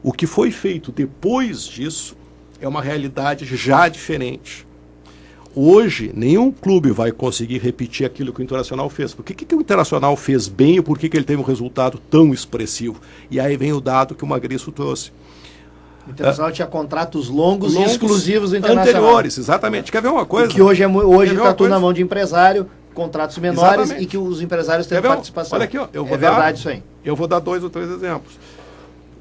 O que foi feito depois disso é uma realidade já diferente. Hoje, nenhum clube vai conseguir repetir aquilo que o Internacional fez. Por que o Internacional fez bem e por que ele teve um resultado tão expressivo? E aí vem o dado que o Magriço trouxe. O Internacional tinha contratos longos e exclusivos do Internacional. Anteriores, exatamente. Quer ver uma coisa? Que hoje está tudo na mão de empresário, contratos menores, exatamente, e que os empresários têm participação. Olha aqui, ó, verdade isso aí. Eu vou dar 2 ou 3 exemplos.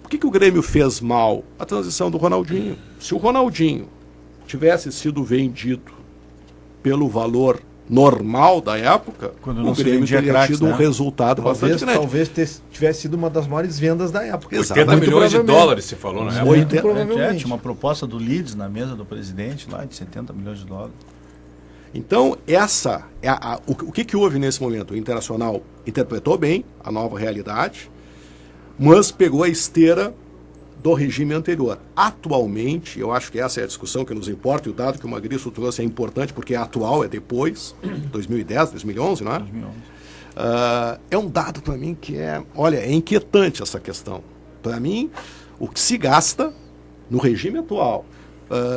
Por que o Grêmio fez mal? A transição do Ronaldinho. Se o Ronaldinho tivesse sido vendido pelo valor normal da época, o Grêmio teria tido um resultado bastante grande. Talvez tivesse sido uma das maiores vendas da época. 80 milhões de dólares, se falou, né? Muito provavelmente. Tinha uma proposta do Leeds na mesa do presidente lá de 70 milhões de dólares. Então, essa é o que houve nesse momento? O Internacional interpretou bem a nova realidade, mas pegou a esteira do regime anterior. Atualmente, eu acho que essa é a discussão que nos importa, e o dado que o Magriço trouxe é importante, porque é atual, é depois, 2010, 2011, não é? 2011. É um dado para mim que é inquietante essa questão. Para mim, o que se gasta no regime atual.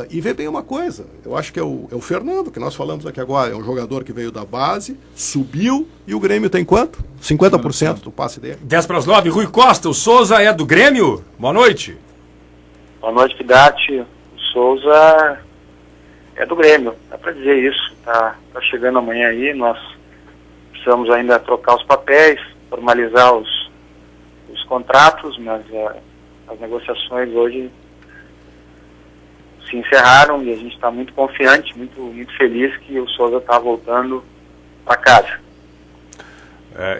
E vê bem uma coisa, eu acho que é o Fernando, que nós falamos aqui agora, é um jogador que veio da base, subiu, e o Grêmio tem quanto? 50% do passe dele. 10:09, Rui Costa, o Souza é do Grêmio? Boa noite. Boa noite, Vidarte. O Souza é do Grêmio, dá para dizer isso. Tá chegando amanhã aí, nós precisamos ainda trocar os papéis, formalizar os contratos, mas as negociações hoje se encerraram e a gente está muito confiante, muito feliz que o Souza está voltando para casa.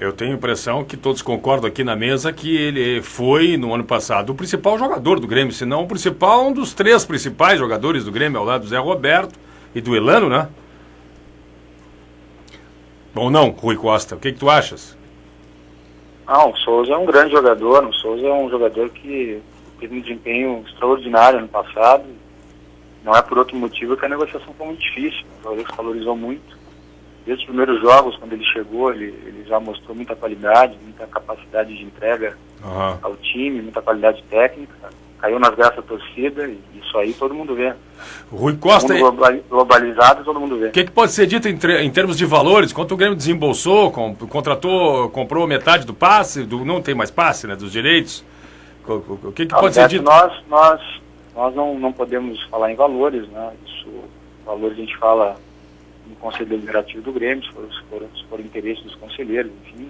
Eu tenho a impressão que todos concordam aqui na mesa que ele foi, no ano passado, o principal jogador do Grêmio, se não o principal, um dos 3 principais jogadores do Grêmio, ao lado do Zé Roberto e do Elano, né? Ou não, Rui Costa, o que tu achas? Não, o Souza é um grande jogador, o Souza é um jogador que teve um desempenho extraordinário no passado. Não é por outro motivo que a negociação foi muito difícil. O jogador que se valorizou muito. Desde os primeiros jogos, quando ele chegou, ele já mostrou muita qualidade, muita capacidade de entrega ao time, muita qualidade técnica. Caiu nas graças da torcida e isso aí todo mundo vê. Rui Costa... globalizado, todo mundo vê. O que pode ser dito em termos de valores? Quanto o Grêmio desembolsou, comprou metade do passe, não tem mais passe, né, dos direitos? O que pode ser dito? Nós não podemos falar em valores, né? Isso, valores a gente fala no Conselho Deliberativo do Grêmio, se for interesse dos conselheiros, enfim.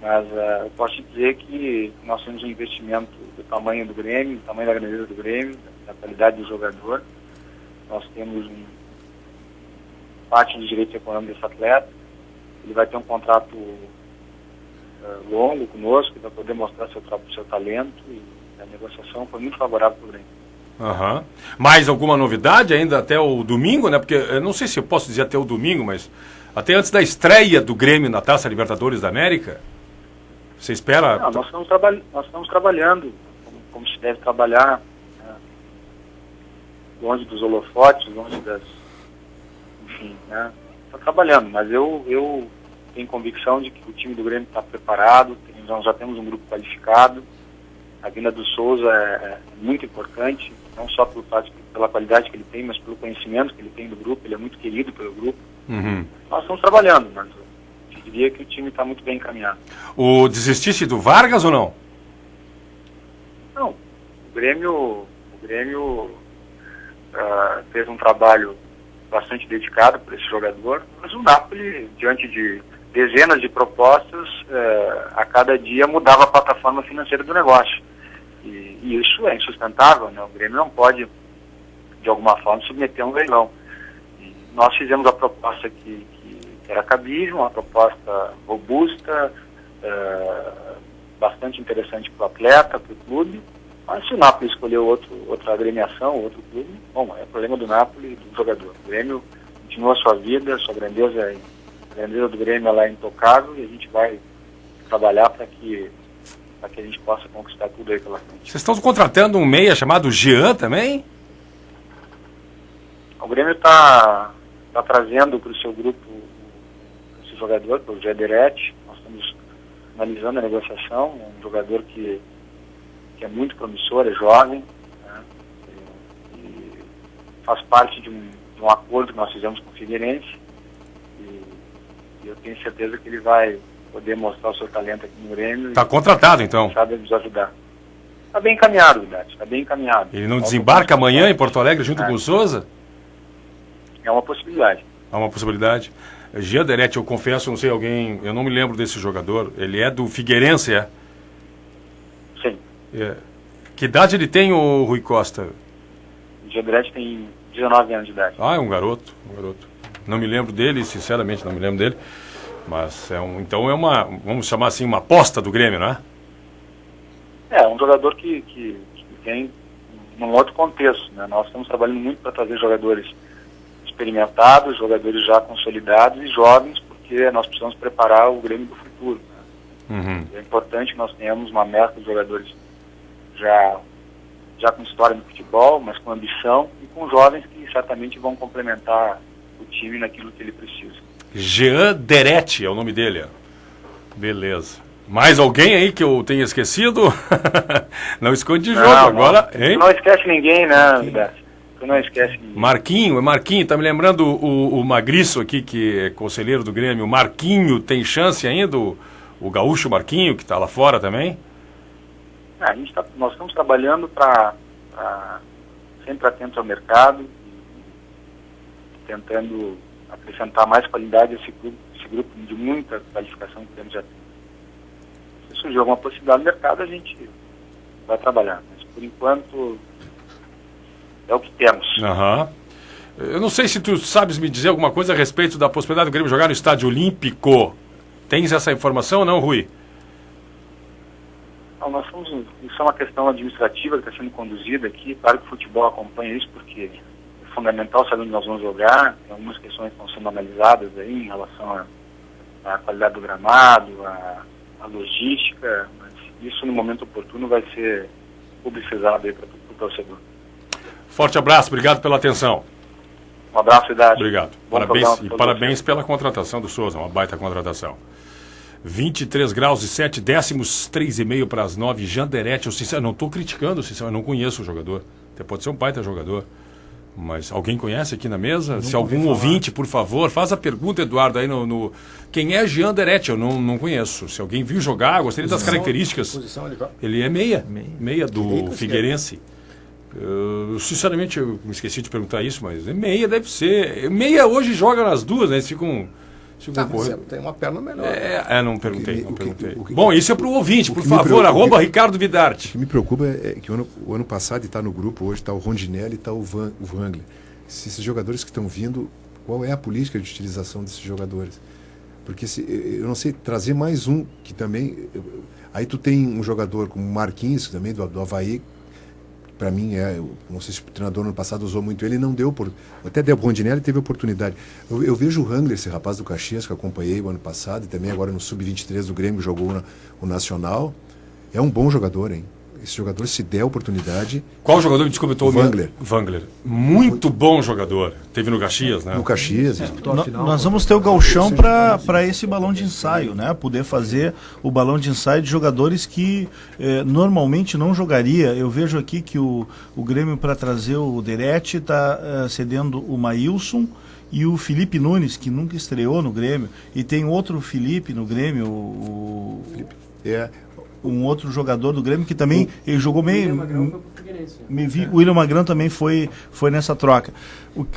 Mas eu posso te dizer que nós temos um investimento do tamanho do Grêmio, do tamanho da grandeza do Grêmio, da qualidade do jogador. Nós temos parte de direito econômico desse atleta. Ele vai ter um contrato longo conosco, vai poder mostrar seu talento, e a negociação foi muito favorável para o Grêmio. Mais alguma novidade ainda até o domingo, né? Porque eu não sei se eu posso dizer até o domingo, mas até antes da estreia do Grêmio na Taça Libertadores da América, você espera? Não, nós estamos trabalhando como se deve trabalhar, né? Longe dos holofotes, longe das... Enfim, né? trabalhando, mas eu tenho convicção de que o time do Grêmio está preparado, nós já temos um grupo qualificado. A vinda do Souza é muito importante, não só pela qualidade que ele tem, mas pelo conhecimento que ele tem do grupo. Ele é muito querido pelo grupo. Uhum. Nós estamos trabalhando, mas eu diria que o time está muito bem encaminhado. Desististe do Vargas ou não? Não, o Grêmio fez um trabalho bastante dedicado por esse jogador, mas o Napoli, diante de dezenas de propostas, a cada dia mudava a plataforma financeira do negócio. E isso é insustentável, né? O Grêmio não pode, de alguma forma, submeter a um leilão. E nós fizemos a proposta que era cabível, uma proposta robusta, bastante interessante para o atleta, para o clube. Mas se o Napoli escolheu outra agremiação, outro clube, bom, é problema do Napoli e do jogador. O Grêmio continua a sua vida, a sua grandeza, a grandeza do Grêmio ela é intocável, e a gente vai trabalhar para que a gente possa conquistar tudo aí pela frente. Vocês estão contratando um meia chamado Jean também? O Grêmio está trazendo para o seu grupo esse jogador, o Jean Deret. Nós estamos analisando a negociação, um jogador que é muito promissor, é jovem, né? E faz parte de um acordo que nós fizemos com o Figueirense, e eu tenho certeza que ele vai poder mostrar o seu talento aqui no Grêmio. Está contratado, então? Sabe nos ajudar. Está bem encaminhado, Vidarte, está bem encaminhado. Ele não desembarca amanhã em Porto Alegre junto com o Souza? É uma possibilidade. É uma possibilidade. Jean Deret, eu confesso, não sei alguém, eu não me lembro desse jogador. Ele é do Figueirense, é? Sim. Que idade ele tem, o Rui Costa? O Jean Deret tem 19 anos de idade. Ah, é um garoto. Não me lembro dele, sinceramente não me lembro dele. Mas então é uma, vamos chamar assim, uma aposta do Grêmio, não é? É um jogador que tem num outro contexto, né? Nós estamos trabalhando muito para trazer jogadores experimentados, jogadores já consolidados e jovens, porque nós precisamos preparar o Grêmio do futuro, né? Uhum. É importante que nós tenhamos uma mescla de jogadores já com história no futebol, mas com ambição, e com jovens que certamente vão complementar o time naquilo que ele precisa. Jean Deret é o nome dele. Beleza. Mais alguém aí que eu tenha esquecido? Não esconde de jogo agora, hein? Não esquece ninguém, né, Vidarte? Tu não esquece ninguém. Marquinho, tá me lembrando o Magriço aqui, que é conselheiro do Grêmio. Marquinho, tem chance ainda? O gaúcho Marquinho, que tá lá fora também? Nós estamos trabalhando para sempre atento ao mercado, tentando acrescentar mais qualidade a esse grupo de muita qualificação que temos já. Se surgir alguma possibilidade no mercado, a gente vai trabalhar. Mas, por enquanto, é o que temos. Aham. Eu não sei se tu sabes me dizer alguma coisa a respeito da possibilidade do Grêmio jogar no Estádio Olímpico. Tens essa informação ou não, Rui? Não, isso é uma questão administrativa que está sendo conduzida aqui. Claro que o futebol acompanha isso, porque é fundamental saber onde nós vamos jogar. Tem algumas questões que estão sendo analisadas aí em relação à qualidade do gramado, à logística, mas isso no momento oportuno vai ser publicizado aí para o torcedor. Forte abraço, obrigado pela atenção. Um abraço, Idade. Obrigado. Parabéns pela contratação do Souza, uma baita contratação. 23 graus e 7 décimos, 3,5 para as 9. Jean Deret, eu não estou criticando, eu não conheço o jogador. Até pode ser um baita jogador. Mas alguém conhece aqui na mesa? Se algum ouvinte, por favor, faz a pergunta, Eduardo, aí no... Quem é Jean Deret? Eu não conheço. Se alguém viu jogar, gostaria das características. Ele é meia do Figueirense. Sinceramente, eu me esqueci de perguntar isso, mas meia deve ser. Meia hoje joga nas duas, né? Eles ficam tem uma perna melhor. Não perguntei. Bom, isso é para o ouvinte, por favor, @ Ricardo Vidarte. O que me preocupa é que o ano passado está no grupo, hoje está o Rondinelli e está o Wangler. Esses jogadores que estão vindo, qual é a política de utilização desses jogadores? Porque eu não sei, trazer mais um que também... Aí tu tem um jogador como o Marquinhos, também do Avaí, para mim, não sei se o treinador no ano passado usou muito ele, não deu, até o Rondinelli teve oportunidade. Eu vejo o Wangler, esse rapaz do Caxias, que eu acompanhei o ano passado, e também agora no Sub-23 do Grêmio, jogou o Nacional. É um bom jogador, hein? Esse jogador, se der a oportunidade... Qual jogador me desculpa? Wangler. Wangler. Muito bom jogador. Teve no Caxias, né? No Caxias. Nós vamos ter o gauchão para esse balão de ensaio, né? Poder fazer o balão de ensaio de jogadores que normalmente não jogaria. Eu vejo aqui que o Grêmio, para trazer o Derete, está cedendo o Maílson e o Felipe Nunes, que nunca estreou no Grêmio. E tem outro Felipe no Grêmio, um outro jogador do Grêmio que também ele jogou meio. O William Magrão também foi nessa troca.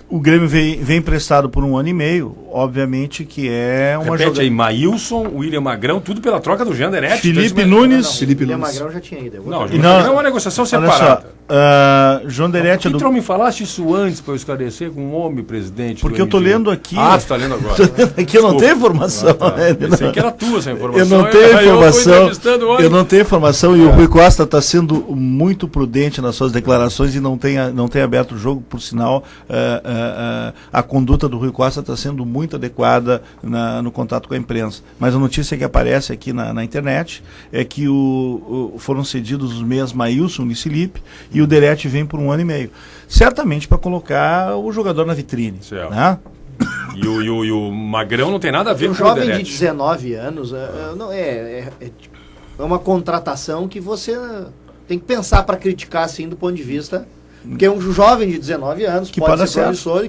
O Grêmio vem emprestado por 1 ano e meio, obviamente que é uma jogada. Aí, Maílson, William Magrão, tudo pela troca do Jean Derete. Felipe Nunes. Felipe Nunes. William Magrão já tinha ido. Não, é uma negociação separada. João Derete. Por que me falaste isso antes para eu esclarecer com um homem, presidente? Porque eu estou lendo aqui. Você está lendo agora. Aqui eu não tenho informação. Eu sei que era tua essa informação. Eu não tenho informação. Eu não tenho informação e o Rui Costa está sendo muito prudente nas suas declarações e não tem aberto o jogo, por sinal. A conduta do Rui Costa está sendo muito adequada no contato com a imprensa. Mas a notícia que aparece aqui na internet é que foram cedidos os meias Maílson e Felipe e o Derete vem por 1 ano e meio. Certamente para colocar o jogador na vitrine. Né? E o Magrão não tem nada a ver com o jovem Derete. De 19 anos é uma contratação que você tem que pensar para criticar assim do ponto de vista. Porque é um jovem de 19 anos que pode ser promissor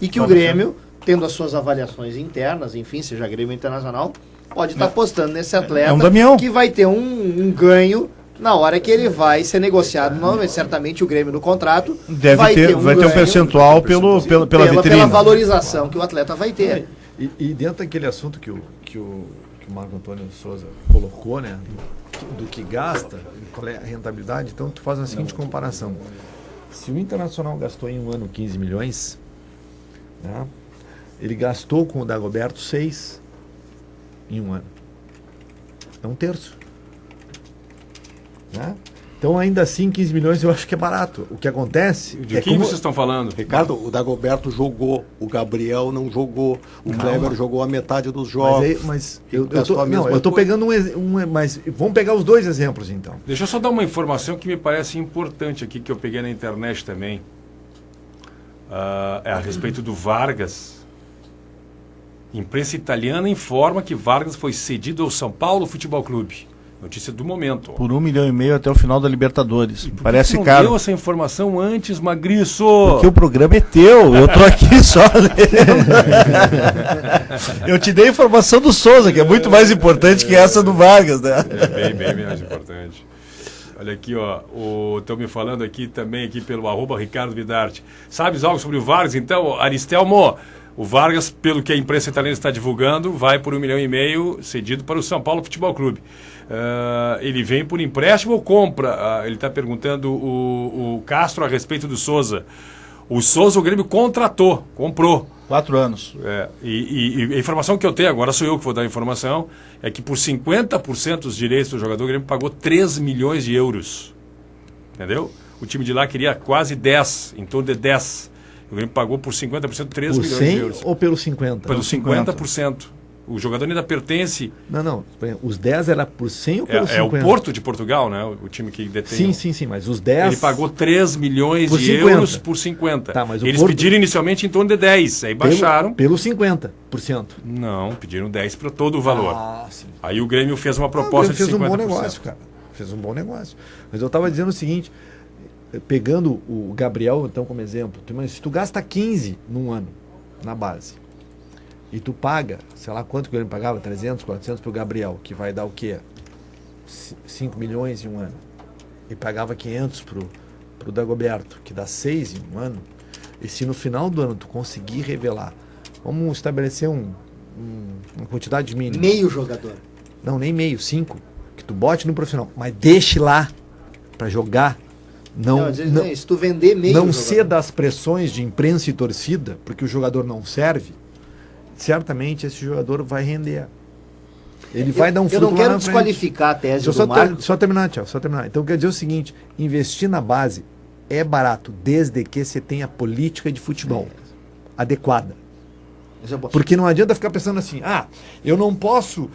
e que o Grêmio, tendo as suas avaliações internas, enfim, seja Grêmio Internacional, pode estar apostando nesse atleta que vai ter um ganho na hora que ele vai ser negociado. Certamente o Grêmio no contrato vai ter um percentual pela vitrine. Pela valorização que o atleta vai ter. E dentro daquele assunto que o Marco Antônio Souza colocou, né, do que gasta, qual é a rentabilidade, então tu faz a seguinte comparação. Se o Internacional gastou em 1 ano 15 milhões, né, ele gastou com o Dagoberto 6 em 1 ano. É 1/3. Né? Então, ainda assim, 15 milhões eu acho que é barato. O que acontece... De quem vocês estão falando? Ricardo, o Dagoberto jogou, o Gabriel não jogou, o Kleber jogou a metade dos jogos. Mas eu estou pegando mas vamos pegar os dois exemplos, então. Deixa eu só dar uma informação que me parece importante aqui, que eu peguei na internet também. É a respeito do Vargas. Imprensa italiana informa que Vargas foi cedido ao São Paulo Futebol Clube. Notícia do momento. Por 1,5 milhão até o final da Libertadores. Parece não caro. Deu essa informação antes, Magriço? Porque o programa é teu. Eu tô aqui só lendo. Eu te dei a informação do Souza, que é muito mais importante que essa do Vargas, né? É bem mais importante. Olha aqui, ó. Estão me falando aqui também aqui pelo @Ricardo Vidarte. Sabes algo sobre o Vargas? Então, Aristelmo, o Vargas, pelo que a imprensa italiana está divulgando, vai por 1,5 milhão cedido para o São Paulo Futebol Clube. Ele vem por empréstimo ou compra? Ele está perguntando o Castro a respeito do Souza. O Souza, o Grêmio comprou. 4 anos. E a informação que eu tenho, agora sou eu que vou dar a informação, é que por 50% dos direitos do jogador, o Grêmio pagou 3 milhões de euros. Entendeu? O time de lá queria quase 10, em torno de 10. O Grêmio pagou por 50% 3 milhões de euros. Ou pelo 50%? Pelo 50%. O jogador ainda pertence... Não. Os 10 era por 100 ou pelo 50%? É o Porto de Portugal, né? O time que detém... Sim, mas os 10... Ele pagou 3 milhões de euros por 50. Tá, mas eles pediram inicialmente em torno de 10, aí baixaram... Pelo 50%. Não, pediram 10 para todo o valor. Sim. Aí o Grêmio fez uma proposta de 50%. Fez um bom negócio, cara. Fez um bom negócio. Mas eu estava dizendo o seguinte, pegando o Gabriel, então, como exemplo, se tu gasta 15 num ano, na base, e tu paga, sei lá quanto que o Grêmio pagava, 300, 400 pro Gabriel, que vai dar o quê? 5 milhões em um ano. E pagava 500 pro Dagoberto, que dá 6 em um ano. E se no final do ano tu conseguir revelar, vamos estabelecer uma quantidade mínima. Meio jogador. Não, nem meio, 5. Que tu bote no profissional, mas deixe lá para jogar. Se tu vender meio não jogador. ceda às pressões de imprensa e torcida, porque o jogador não serve, certamente esse jogador vai render. Ele vai dar um fruto. Eu não quero desqualificar a tese do Marco. Só terminar. Então quer dizer o seguinte, investir na base é barato, desde que você tenha política de futebol adequada. Isso é bom. Porque não adianta ficar pensando assim, eu não posso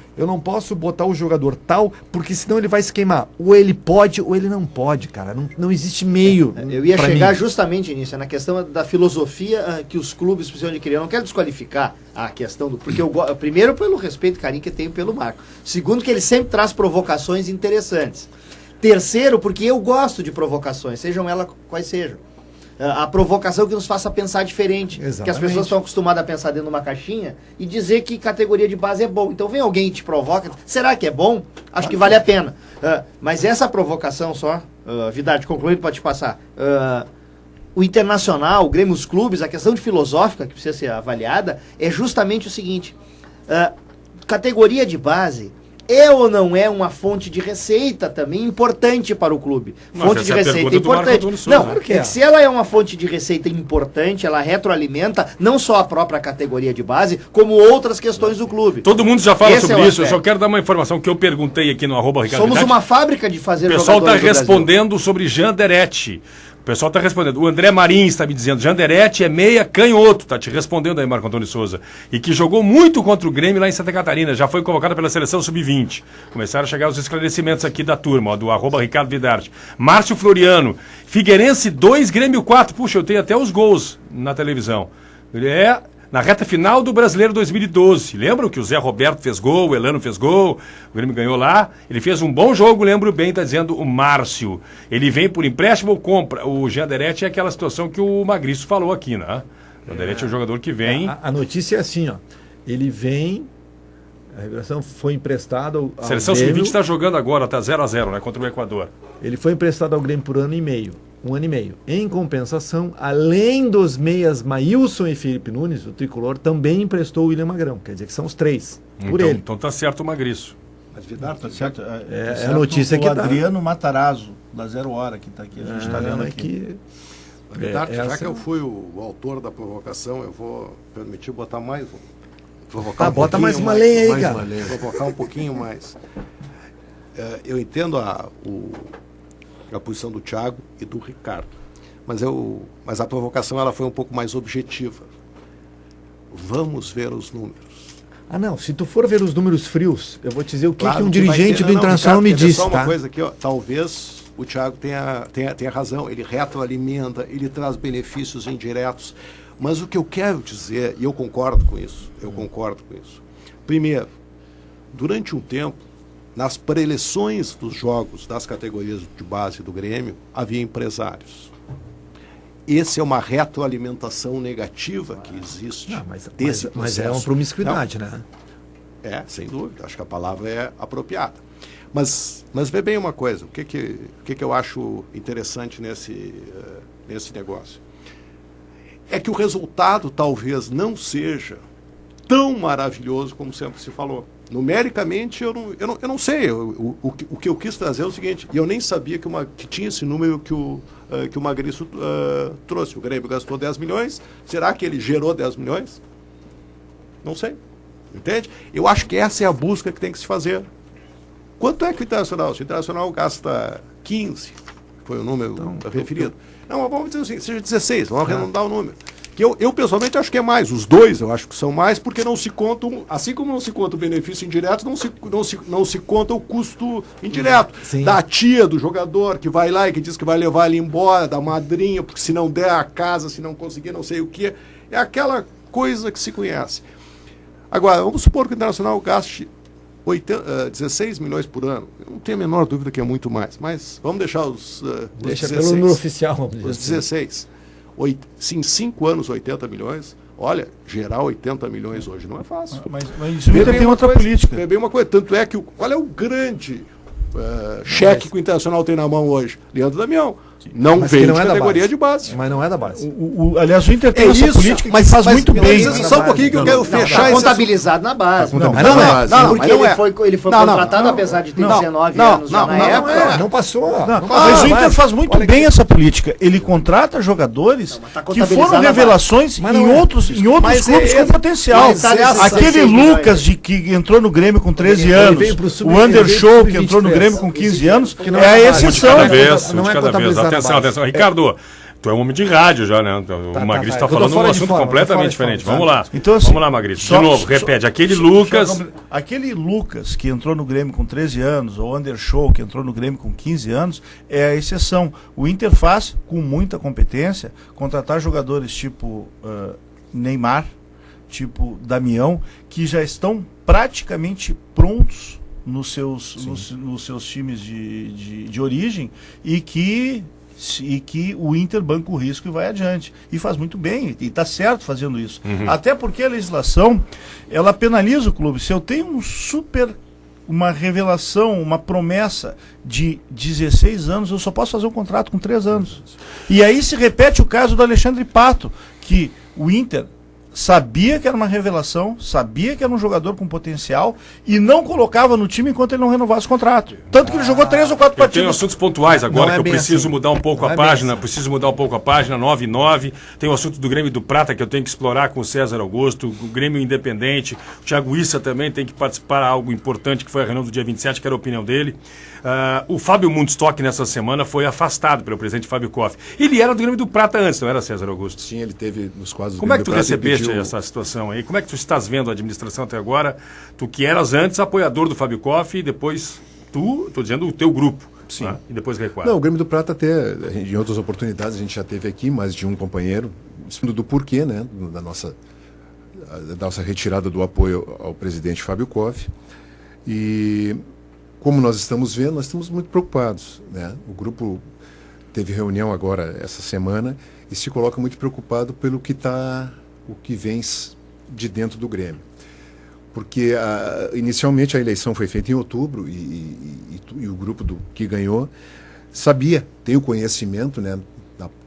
botar o jogador tal, porque senão ele vai se queimar. Ou ele pode, ou ele não pode, cara. Não existe meio. Eu ia chegar mim. justamente nisso, na questão da filosofia que os clubes precisam adquirir. Eu não quero desqualificar a questão do... Porque primeiro, pelo respeito e carinho que eu tenho pelo Marco. Segundo, que ele sempre traz provocações interessantes. Terceiro, porque eu gosto de provocações, sejam elas quais sejam. A provocação que nos faça pensar diferente. Exatamente. Que as pessoas estão acostumadas a pensar dentro de uma caixinha e dizer que categoria de base é bom. Então vem alguém e te provoca. Será que é bom? Acho que vale a pena. Mas essa provocação só, Vidarte, concluindo, pode passar. O Internacional, o Grêmio, os clubes, a questão de filosófica que precisa ser avaliada é justamente o seguinte. Categoria de base é ou não é uma fonte de receita também importante para o clube? Fonte de receita importante. Não, porque se ela é uma fonte de receita importante, ela retroalimenta não só a própria categoria de base, como outras questões do clube. Todo mundo já fala sobre isso. Eu só quero dar uma informação que eu perguntei aqui no @Ricardo. Somos uma fábrica de fazer jogadores. O pessoal está respondendo sobre Janderete. O pessoal está respondendo. O André Marins está me dizendo, Janderete é meia canhoto, está te respondendo aí, Marco Antônio Souza. E que jogou muito contra o Grêmio lá em Santa Catarina, já foi convocado pela seleção sub-20. Começaram a chegar os esclarecimentos aqui da turma, do @Ricardo Vidarte. Márcio Floriano, Figueirense 2, Grêmio 4. Puxa, eu tenho até os gols na televisão. Ele é na reta final do Brasileiro 2012. Lembram que o Zé Roberto fez gol, o Elano fez gol, o Grêmio ganhou lá. Ele fez um bom jogo, lembro bem, está dizendo o Márcio. Ele vem por empréstimo ou compra? O Janderete é aquela situação que o Magriço falou aqui, né? O Janderete é o jogador que vem... A notícia é assim, ó. Ele vem... A revelação foi emprestado ao Seleção Sub-20 está jogando agora, tá 0-0, né? Contra o Equador. Ele foi emprestado ao Grêmio por 1 ano e meio. Em compensação, além dos meias Maílson e Felipe Nunes, o Tricolor também emprestou o William Magrão. Quer dizer que são os 3 por ele. Então tá certo o Magriço. Mas Vidar, tá certo. É a notícia que o Adriano Matarazzo, da 0 Hora, que está aqui. A gente está lendo aqui. Vidar, já que eu fui o autor da provocação, eu vou permitir botar mais um. Bota mais uma lenha aí, cara. Provocar um pouquinho mais. Eu entendo a posição do Thiago e do Ricardo, mas a provocação ela foi um pouco mais objetiva. Vamos ver os números. Não, se tu for ver os números frios, eu vou te dizer o que um dirigente do Internacional me disse. Só uma coisa aqui, ó, talvez o Thiago tenha razão, ele retroalimenta, ele traz benefícios indiretos, mas o que eu quero dizer, e eu concordo com isso, primeiro, durante um tempo, nas preleções dos jogos das categorias de base do Grêmio, havia empresários. Essa é uma retroalimentação negativa que existe. Mas é uma promiscuidade, né? Sem dúvida. Acho que a palavra é apropriada. Mas vê bem uma coisa. O que eu acho interessante nesse negócio? É que o resultado talvez não seja tão maravilhoso como sempre se falou. Numericamente, eu não sei. O que eu quis trazer é o seguinte, e eu nem sabia que tinha esse número que o Magriço trouxe. O Grêmio gastou 10 milhões. Será que ele gerou 10 milhões? Não sei. Entende? Eu acho que essa é a busca que tem que se fazer. Quanto é que o Internacional? Se o Internacional gasta 15, foi o número referido. Não, mas vamos dizer assim, seja 16, vamos arredondar o número. Que eu pessoalmente acho que é mais. Os dois eu acho que são mais, porque não se contam, assim como não se conta o benefício indireto, não se conta o custo indireto. Da tia do jogador que vai lá e que diz que vai levar ele embora, da madrinha, porque se não der a casa, se não conseguir não sei o que. É aquela coisa que se conhece. Agora, vamos supor que o Internacional gaste 16 milhões por ano. Eu não tenho a menor dúvida que é muito mais, mas vamos deixar os 16. Pelo número oficial, vamos dizer os 16. Se em 5 anos 80 milhões, olha, gerar 80 milhões hoje não é fácil. Mas o Inter tem outra política. É bem uma coisa, tanto é que qual é o grande cheque que o Internacional tem na mão hoje? Leandro Damião. Não vem de categoria de base. Mas não é da base. Aliás, o Inter tem essa política que faz muito bem. Só um pouquinho que eu quero fechar. Está contabilizado na base. Não, porque ele foi contratado apesar de ter 19 anos já na época. Não passou. Mas o Inter faz muito bem essa política. Ele contrata jogadores que foram revelações em outros clubes com potencial. Aquele Lucas que entrou no Grêmio com 13 anos, o Andershow que entrou no Grêmio com 15 anos, é a exceção. Atenção. Ricardo, Tu é um homem de rádio já, né? O Magrito está falando um assunto completamente diferente. Vamos lá. Então, assim, vamos lá, Magrito. De novo, repete. Aquele Lucas que entrou no Grêmio com 13 anos, ou Andershow que entrou no Grêmio com 15 anos, é a exceção. O Inter faz, com muita competência, contratar jogadores tipo Neymar, tipo Damião, que já estão praticamente prontos nos seus times de origem e que o Inter banca o risco e vai adiante. E faz muito bem, e está certo fazendo isso. Até porque a legislação, ela penaliza o clube. Se eu tenho uma revelação, uma promessa de 16 anos, eu só posso fazer um contrato com 3 anos. E aí se repete o caso do Alexandre Pato, que o Inter sabia que era uma revelação, sabia que era um jogador com potencial e não colocava no time enquanto ele não renovasse o contrato. Tanto que ele jogou 3 ou 4 partidas. Tem assuntos pontuais agora que eu preciso assim. mudar um pouco a página. Preciso mudar um pouco a página, 9-9. Tem o assunto do Grêmio do Prata que eu tenho que explorar com o César Augusto, o Grêmio Independente. O Thiago Issa também tem que participar de algo importante, que foi a reunião do dia 27, que era a opinião dele. O Fábio Mundstock nessa semana foi afastado pelo presidente Fábio Koff. Ele era do Grêmio do Prata antes, não era, César Augusto? Sim, ele teve nos quadros do Como é que tu Grêmio do Prata recebeste essa situação aí? Como é que tu estás vendo a administração até agora? Tu que eras antes apoiador do Fábio Koff e depois estou dizendo o teu grupo. Sim. Né? E depois recuado. Não, o Grêmio do Prata até, em outras oportunidades, a gente já teve aqui mais de um companheiro, do porquê, né, da nossa retirada do apoio ao presidente Fábio Koff. E como nós estamos vendo, nós estamos muito preocupados, né? O grupo teve reunião agora essa semana e se coloca muito preocupado pelo o que vem de dentro do Grêmio. Porque inicialmente a eleição foi feita em outubro e o grupo que ganhou sabia, tem o conhecimento, né,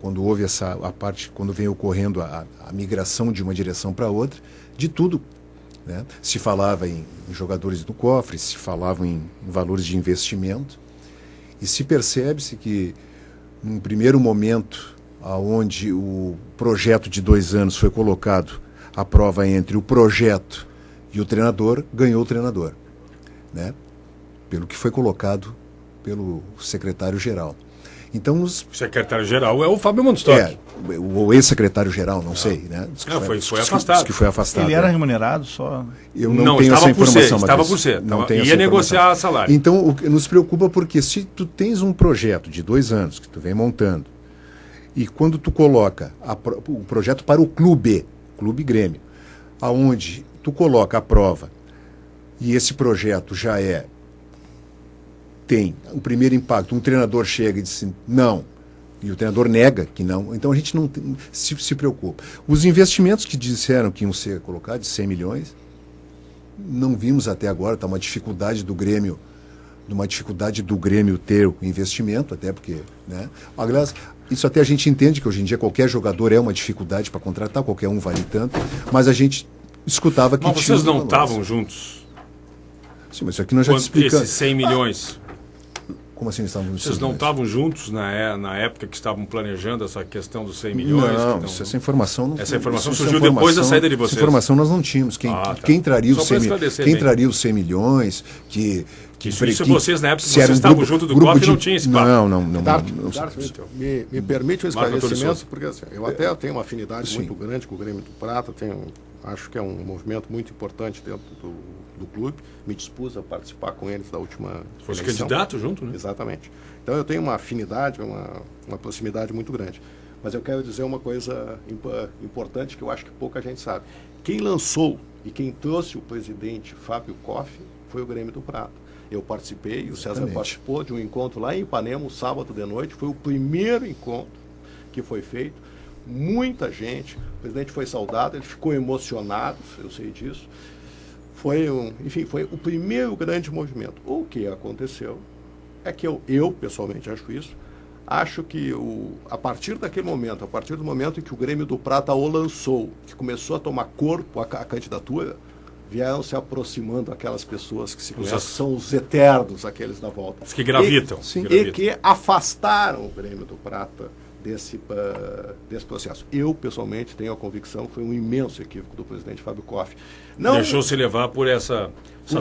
quando houve quando vem ocorrendo a migração de uma direção para outra, de tudo. Né? Se falava em jogadores do cofre, se falava em valores de investimento e se percebe-se que num primeiro momento onde o projeto de 2 anos foi colocado à prova entre o projeto e o treinador, ganhou o treinador, né? Pelo que foi colocado pelo secretário-geral. Então, o secretário-geral é o Fábio Mundstock. O ex-secretário-geral, não sei, né? Foi afastado. Que foi afastado. Ele era remunerado só? Eu não tenho essa informação. Estava por ser. Ia negociar salário. Então, nos preocupa porque se tu tens um projeto de 2 anos que tu vem montando e quando tu coloca o projeto para o Clube Grêmio, aonde tu coloca a prova e esse projeto já tem o primeiro impacto, um treinador chega e diz não, e o treinador nega que não, então a gente não se preocupa. Os investimentos que disseram que iam ser colocados, de 100 milhões, não vimos até agora, está uma dificuldade do Grêmio ter o investimento, até porque, né? Aliás, isso até a gente entende que hoje em dia qualquer jogador é uma dificuldade para contratar, qualquer um vale tanto, mas a gente escutava que... Mas vocês não estavam juntos? Sim, mas isso aqui nós já explicamos. Esses 100 milhões... Como assim estavam juntos? Vocês não estavam juntos na época que estavam planejando essa questão dos 100 milhões? Não, essa informação não... Essa informação surgiu depois da saída de vocês? Essa informação nós não tínhamos. Quem traria os 100 milhões, Isso vocês na época que vocês estavam junto do COF não tinha esse papo. Não. Me permite um esclarecimento, porque assim, eu até tenho uma afinidade muito grande com o Grêmio do Prata, acho que é um movimento muito importante dentro do clube, me dispus a participar com eles da última Fosse eleição. candidato junto, né? Exatamente. Então eu tenho uma afinidade, uma proximidade muito grande. Mas eu quero dizer uma coisa importante que eu acho que pouca gente sabe. Quem lançou e quem trouxe o presidente Fábio Koff foi o Grêmio do Prata. Eu participei, e o César participou de um encontro lá em Ipanema, um sábado de noite, foi o primeiro encontro que foi feito. Muita gente, o presidente foi saudado, ele ficou emocionado, eu sei disso. Foi o primeiro grande movimento. O que aconteceu é que eu pessoalmente acho que a partir daquele momento, a partir do momento em que o Grêmio do Prata o lançou, que começou a tomar corpo a candidatura, vieram se aproximando aquelas pessoas que se conhecem, são os eternos, aqueles da volta. Os que gravitam. E que afastaram o Grêmio do Prata desse processo. Eu, pessoalmente, tenho a convicção que foi um imenso equívoco do presidente Fábio Koff. Deixou-se levar por essa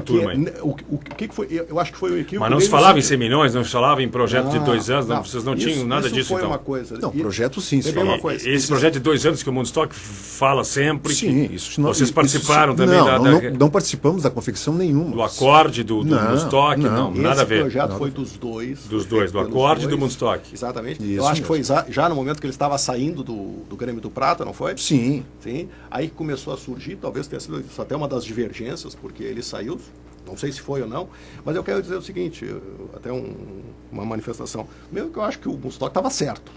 turma aí. O que foi? Eu acho que foi um equívoco. Mas não se falava em 100 milhões, não se falava em projeto de 2 anos, vocês não tinham nada disso, foi então. uma coisa. Não, projeto sim. Se uma coisa. Esse projeto de 2 anos que o Woodstock fala sempre, sim, isso não, vocês participaram isso, também não participamos da confecção nenhuma. do acorde do Woodstock, não, nada a ver. Esse projeto foi dos dois. Dos dois, do acorde e do Woodstock. Exatamente. Isso eu acho que foi mesmo. já no momento que ele estava saindo do Grêmio do Prata, não foi? Sim. Sim. Aí começou a surgir, talvez tenha sido isso até uma das divergências, porque ele saiu, não sei se foi ou não, mas eu quero dizer o seguinte, até uma manifestação. Mesmo que eu acho que o Woodstock estava certo.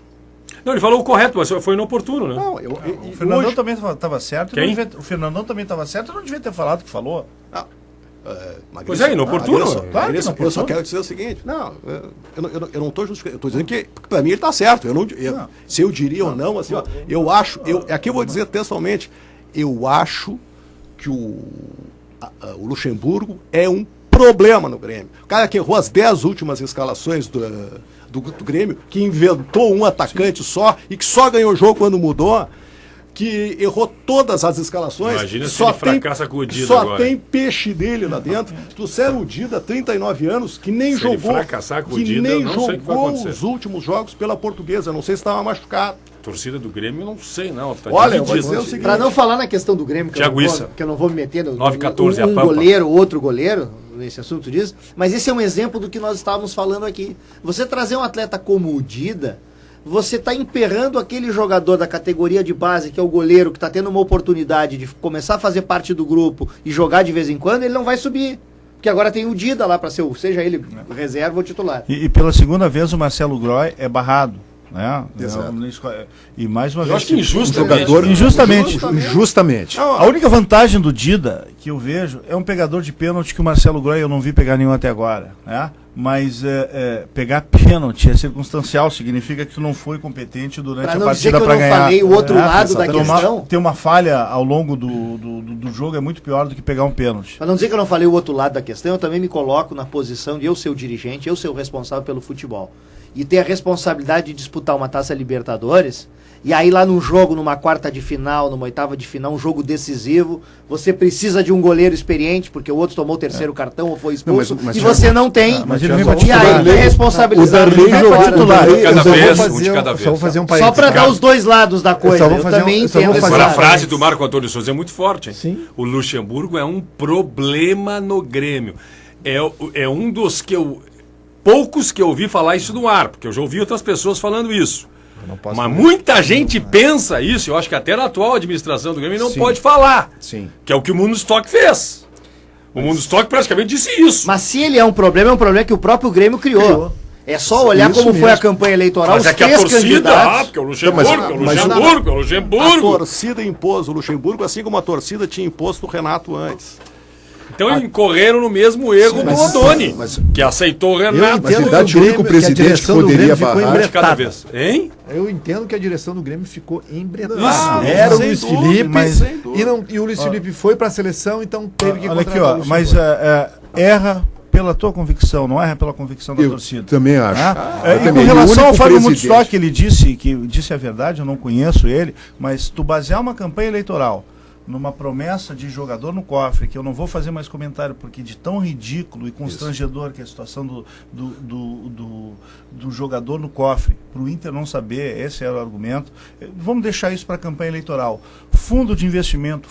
Não, ele falou o correto, mas foi inoportuno, né? Não, O Fernandão hoje, também estava certo. Quem? O Fernandão também estava certo e não devia ter falado o que falou. Pois é, inoportuno. Claro que Eu só inoportuno. quero dizer o seguinte, eu não estou justificando, eu estou dizendo que para mim ele está certo. Se eu diria ou não, assim, ó, eu acho, aqui eu vou dizer textualmente, eu acho que o Luxemburgo é um problema no Grêmio. O cara que errou as 10 últimas escalações do Grêmio, que inventou um atacante só e que só ganhou o jogo quando mudou, que errou todas as escalações. Imagina se ele fracassa com o Dida só agora. tem peixe dele lá dentro. Trouxeram o Dida, 39 anos, que nem Se ele jogou, fracassar com o que Dida, nem eu não sei o que vai jogou acontecer. os últimos jogos pela Portuguesa. Não sei se estava machucado. Torcida do Grêmio, eu não sei, não. Tá Olha, eu vou dividido. dizer o seguinte. Para não falar na questão do Grêmio, Thiago Issa. que eu não vou me meter no 9-14 a um Pampa. goleiro, outro goleiro, nesse assunto disso, mas esse é um exemplo do que nós estávamos falando aqui. Você trazer um atleta como o Dida, você está emperrando aquele jogador da categoria de base, que é o goleiro, que está tendo uma oportunidade de começar a fazer parte do grupo e jogar de vez em quando, ele não vai subir. Porque agora tem o Dida lá para ser, seja ele reserva ou titular. E pela segunda vez o Marcelo Groy é barrado. Né? Exato. E mais uma Eu vez. acho que Injustamente. Justamente. A única vantagem do Dida que eu vejo é um pegador de pênalti que o Marcelo Groy eu não vi pegar nenhum até agora. Né? Mas pegar pênalti é circunstancial, significa que tu não foi competente durante Pra a não partida dizer que eu para não ganhar. falei o outro lado da questão. Ter uma falha ao longo do jogo é muito pior do que pegar um pênalti. Para não dizer que eu não falei o outro lado da questão, eu também me coloco na posição de eu ser o dirigente, eu ser o responsável pelo futebol. E ter a responsabilidade de disputar uma Taça Libertadores, e aí lá num jogo, numa quarta de final, numa oitava de final, um jogo decisivo, você precisa de um goleiro experiente, porque o outro tomou o terceiro cartão ou foi expulso, mas e você não tem. mas ele vem E pra aí titular. é responsabilizado. O Darley Vai jogou fora. titular. De cada Eu só vou vez, fazer um de cada vez. Só vou fazer um Só parênteses. para dar os dois lados da coisa. vou Eu fazer também só vou entendo. fazer Agora a essa- frase do Marco Antônio Souza é muito forte, hein? Sim. O Luxemburgo é um problema no Grêmio. É um dos poucos que eu ouvi falar isso no ar, porque eu já ouvi outras pessoas falando isso. Mas muita gente pensa isso, eu acho que até na atual administração do Grêmio não Sim. pode falar. Sim. Que é o que o Mundo Stock fez. O Mundo Stock praticamente disse isso. Mas se ele é um problema que o próprio Grêmio criou. É só olhar Isso como foi a mesmo. campanha eleitoral, Mas os é que a três torcida, candidatos. porque é o Luxemburgo, é o mas- Luxemburgo, é o A Luxemburgo. torcida impôs o Luxemburgo, assim como a torcida tinha imposto o Renato antes. Então incorreram no mesmo erro do Odoni, que aceitou o Renato. Mas entendo verdade, que o o único Grêmio- que a presidente que direção do poderia Grêmio ficou barrar... De cada embretada. vez. Hein? Eu entendo que a direção do Grêmio ficou embretada. Ah, Era o sem Luiz dúvida, Felipe, mas- e o Luiz Felipe foi para a seleção, então teve que Olha aqui, contratar ó, o mas Luxemburgo. erra pela tua convicção, não erra pela convicção da Eu torcida. também acho. E também. com E o relação ao único Fábio presidente- Woodstock, ele disse a verdade, eu não conheço ele, mas tu basear uma campanha eleitoral numa promessa de jogador no cofre, que eu não vou fazer mais comentário, porque de tão ridículo e constrangedor que é a situação do jogador no cofre, para o Inter não saber, esse era o argumento, vamos deixar isso para a campanha eleitoral. Fundo de investimento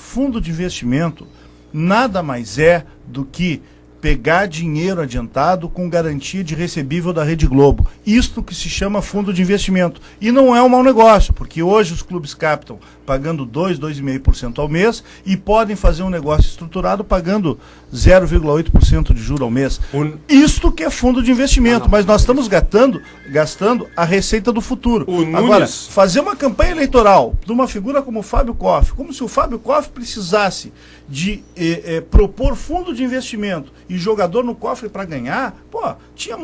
nada mais é do que pegar dinheiro adiantado com garantia de recebível da Rede Globo. Isto que se chama fundo de investimento. E não é um mau negócio, porque hoje os clubes captam pagando 2,5% ao mês e podem fazer um negócio estruturado pagando 0,8% de juro ao mês. Isto que é fundo de investimento, mas nós estamos gastando a receita do futuro. Agora, fazer uma campanha eleitoral de uma figura como o Fábio Koff, como se o Fábio Koff precisasse de propor fundo de investimento e jogador no cofre para ganhar, tinha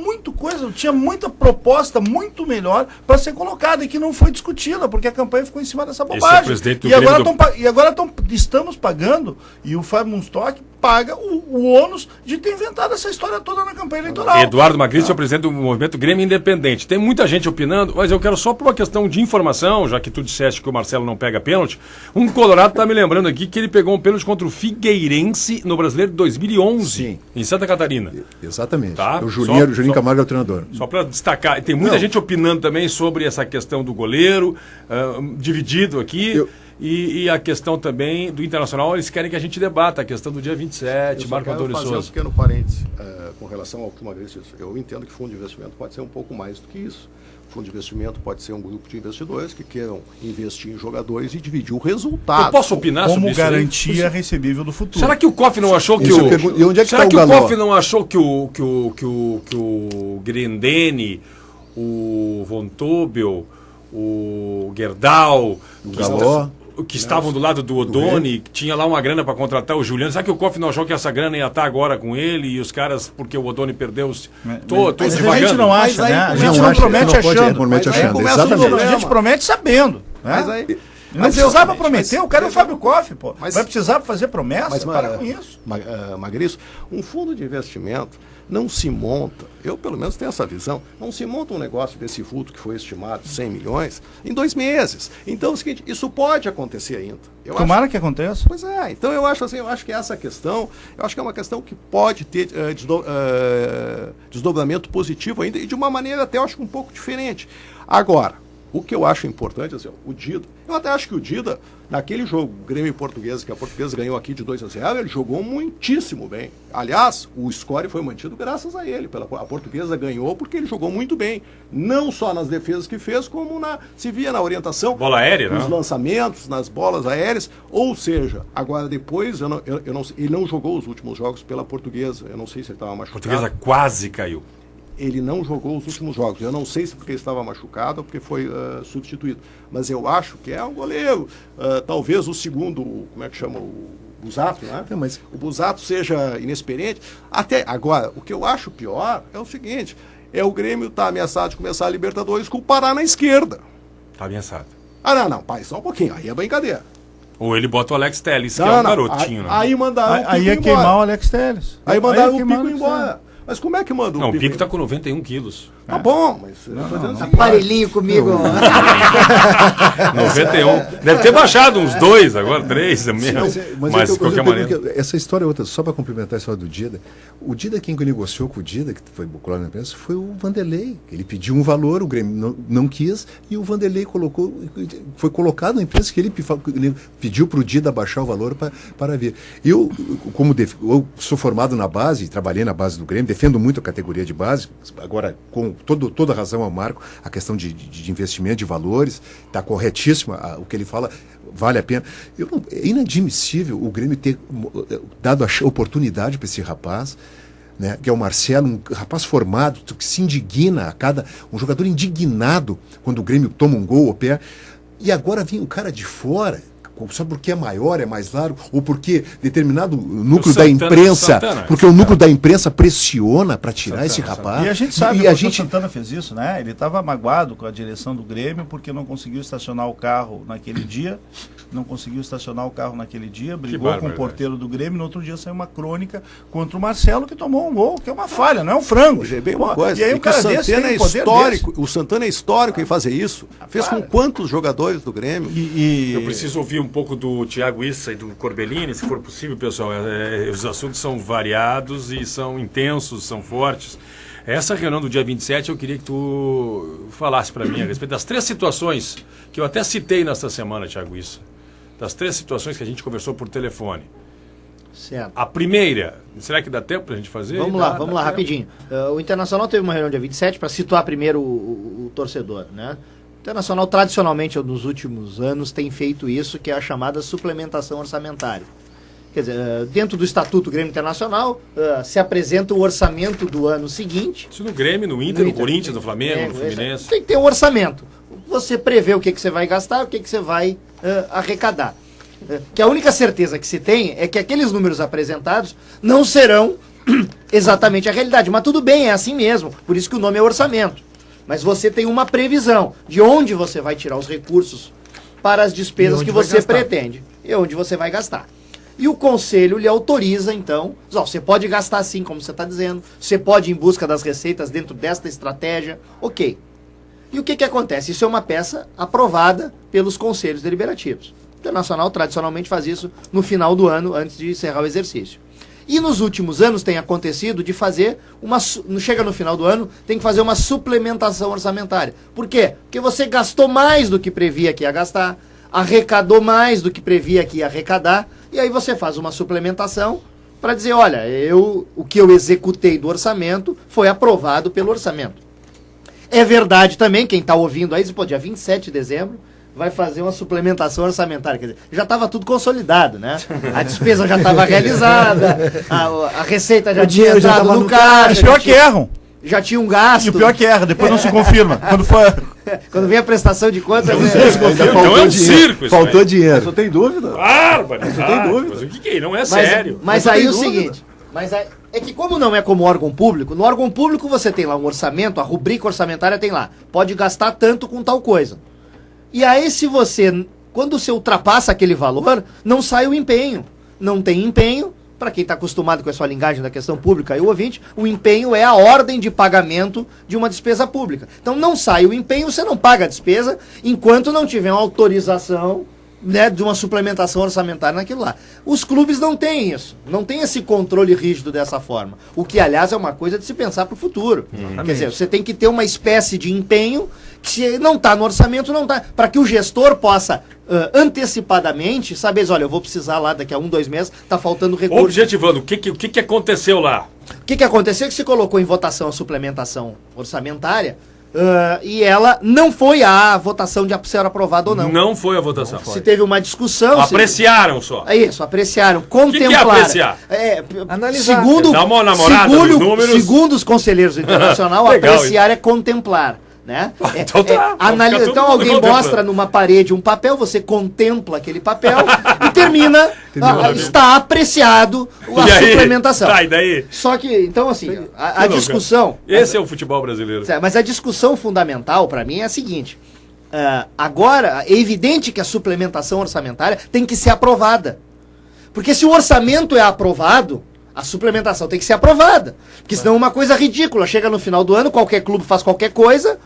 muita proposta muito melhor para ser colocada e que não foi discutida, porque a campanha ficou em cima dessa bobagem. Esse é o presidente do E agora, Grêmio estamos pagando, e o Fábio Woodstock paga o ônus de ter inventado essa história toda na campanha eleitoral. Eduardo Magriço é o presidente do movimento Grêmio Independente. Tem muita gente opinando, mas eu quero só por uma questão de informação, já que tu disseste que o Marcelo não pega pênalti, um colorado está me lembrando aqui que ele pegou um pênalti contra o Figueirense no Brasileiro de 2011, Sim. em Santa Catarina. Exatamente. Tá? O Julinho Camargo é o treinador. Só para destacar, tem muita gente opinando também sobre essa questão do goleiro, dividido aqui. E a questão também do Internacional, eles querem que a gente debata a questão do dia 27, Marco Antônio Souza. Um pequeno parêntese com relação ao que o Magriço disse. Eu entendo que fundo de investimento pode ser um pouco mais do que isso. Fundo de investimento pode ser um grupo de investidores que queiram investir em jogadores e dividir o resultado. Eu posso opinar sobre isso? Como garantia recebível do futuro. Será que o COF não achou que E onde é que será tá que o o Galó? COF não achou que o Grendene, o Von Tobel, o Gerdau, que estavam do lado do Odoni, que tinha lá uma grana para contratar o Juliano. Será que o COF não achou que essa grana ia estar agora com ele e os caras, porque o Odoni perdeu os... Tô Mas a devagando. gente não acha, né? A gente não acha, promete não pode, achando. promete Mas aí achando. começa o Exatamente. problema. A gente promete sabendo. Mas Né? aí, Não precisava prometer, o cara é o Fábio Koff, pô. Mas- Vai precisar fazer promessa? Para com isso. Magriço, um fundo de investimento não se monta, eu pelo menos tenho essa visão, não se monta um negócio desse vulto que foi estimado 100 milhões em 2 meses. Então é o seguinte, isso pode acontecer ainda. Tomara que aconteça. Pois é, então eu acho assim, eu acho que essa questão, eu acho que é uma questão que pode ter desdobramento positivo ainda e de uma maneira até eu acho um pouco diferente. Agora, o que eu acho importante, assim, o Dida, eu até acho que o Dida, naquele jogo Grêmio e Portuguesa, que a Portuguesa ganhou aqui de 2-0, ele jogou muitíssimo bem. Aliás, o score foi mantido graças a ele. A Portuguesa ganhou porque ele jogou muito bem. Não só nas defesas que fez, como se via na orientação. Bola aérea, nos né? lançamentos, nas bolas aéreas. Ou seja, agora depois, ele não jogou os últimos jogos pela Portuguesa. Eu não sei se ele estava A machucado. Portuguesa quase caiu. Ele não jogou os últimos jogos. Eu não sei se porque estava machucado ou porque foi substituído. Mas eu acho que é um goleiro. Talvez o segundo, como é que chama? O Busato, né? É, mas... O Busato seja inexperiente. Até agora, o que eu acho pior é o seguinte: o Grêmio está ameaçado de começar a Libertadores com o Pará na esquerda. Tá ameaçado. Não, pai, só um pouquinho. Aí é brincadeira. Ou ele bota o Alex Telles, que é um garotinho. né? Aí mandaram o Pico Aí é embora. queimar o Alex Telles. Aí mandaram o queimar Pico Alex embora. Telles. Mas como é que manda Não, o Pico embora? tá com 91 quilos. Tá bom, mas eu tô dizendo assim, Aparelhinho comigo. 91. Deve ter baixado uns 2, agora 3 mesmo. Mas de qualquer maneira. Essa história é outra, só para complementar a história do Dida. O Dida, quem negociou com o Dida, que foi colado na imprensa, foi o Vanderlei. Ele pediu um valor, o Grêmio não quis, e o Vanderlei foi colocado na imprensa que ele pediu para o Dida baixar o valor para vir. Eu sou formado na base, trabalhei na base do Grêmio, defendo muito a categoria de base, agora com toda a razão ao Marco, a questão de investimento, de valores, está corretíssima, o que ele fala vale a pena. É inadmissível o Grêmio ter dado a oportunidade para esse rapaz, né, que é o Marcelo, um rapaz formado, que se indigna um jogador indignado quando o Grêmio toma um gol ao pé, e agora vem um cara de fora, só porque é maior, é mais largo, ou porque determinado núcleo da imprensa, porque o núcleo da imprensa pressiona para tirar esse rapaz. E a gente sabe que o Santana fez isso, né? Ele estava magoado com a direção do Grêmio porque não conseguiu estacionar o carro naquele dia. Brigou com o porteiro do Grêmio. No outro dia saiu uma crônica contra o Marcelo, que tomou um gol, que é uma falha, não é um frango. Bem uma coisa. E aí o cara desse Santana é histórico. O Santana é histórico em fazer isso. Fez com quantos jogadores do Grêmio? Eu preciso ouvir um pouco do Thiago Issa e do Corbellini, se for possível, pessoal. Os assuntos são variados e são intensos, são fortes. Essa reunião do dia 27, eu queria que tu falasse para mim a respeito das 3 situações que eu até citei nesta semana, Thiago Issa. Das 3 situações que a gente conversou por telefone. Certo. A primeira, será que dá tempo pra gente fazer? Vamos lá, rapidinho. O Internacional teve uma reunião dia 27 para situar primeiro o torcedor, né? O Internacional, tradicionalmente, nos últimos anos, tem feito isso, que é a chamada suplementação orçamentária. Quer dizer, dentro do Estatuto Grêmio Internacional, se apresenta o orçamento do ano seguinte. Isso no Grêmio, no Inter, no Corinthians, no Flamengo, no Fluminense. Tem que ter um orçamento. Você prevê o que você vai gastar, o que você vai arrecadar. Que a única certeza que se tem é que aqueles números apresentados não serão exatamente a realidade. Mas tudo bem, é assim mesmo. Por isso que o nome é orçamento. Mas você tem uma previsão de onde você vai tirar os recursos para as despesas que você pretende e onde você vai gastar. e o conselho lhe autoriza, então, você pode gastar assim, como você está dizendo, você pode ir em busca das receitas dentro desta estratégia, ok. E o que acontece? Isso é uma peça aprovada pelos conselhos deliberativos. O Internacional tradicionalmente faz isso no final do ano, antes de encerrar o exercício. E nos últimos anos tem acontecido de fazer chega no final do ano, tem que fazer uma suplementação orçamentária. Por quê? Porque você gastou mais do que previa que ia gastar, arrecadou mais do que previa que ia arrecadar, e aí você faz uma suplementação para dizer, olha, o que eu executei do orçamento foi aprovado pelo orçamento. É verdade também, quem está ouvindo aí, dia 27 de dezembro, vai fazer uma suplementação orçamentária. Quer dizer, já estava tudo consolidado, né? A despesa já estava realizada, a receita já tinha entrado no caixa. O pior que erram. Já tinha um gasto. E o pior que erra, depois não se confirma. Quando vem a prestação de contas... Não é um circo isso. Faltou dinheiro. Só tem dúvida. Bárbaro. Não tem dúvida. Mas o que é? Não é sério. Mas aí o seguinte... É que como não é como órgão público, no órgão público você tem lá um orçamento, a rubrica orçamentária tem lá, pode gastar tanto com tal coisa. E aí quando você ultrapassa aquele valor, não sai o empenho. Não tem empenho, para quem está acostumado com a sua linguagem da questão pública e o ouvinte, o empenho é a ordem de pagamento de uma despesa pública. Então não sai o empenho, você não paga a despesa, enquanto não tiver uma autorização, né, de uma suplementação orçamentária naquilo lá. Os clubes não têm isso, não tem esse controle rígido dessa forma, o que aliás é uma coisa de se pensar para o futuro. Quer dizer, você tem que ter uma espécie de empenho que se não está no orçamento, não está, para que o gestor possa antecipadamente saber, olha, eu vou precisar lá daqui a 1-2 meses, está faltando recurso. Objetivando, o que aconteceu lá? O que aconteceu é que se colocou em votação a suplementação orçamentária, e ela não foi a votação de ser aprovada ou não. Não foi a votação. Se teve uma discussão... Apreciaram só. É isso, apreciaram, contemplaram. O que é apreciar? Analisar. Dá uma namorada nos números. Segundo os conselheiros do Internacional, apreciar é contemplar. Né? Então alguém mostra numa parede um papel, você contempla aquele papel e termina, está apreciado a suplementação. Tá, e daí? Só que, então assim, a discussão... Esse é o futebol brasileiro. Mas a discussão fundamental para mim é a seguinte, agora é evidente que a suplementação orçamentária tem que ser aprovada. Porque se o orçamento é aprovado, a suplementação tem que ser aprovada. Porque senão é uma coisa ridícula. Chega no final do ano, qualquer clube faz qualquer coisa,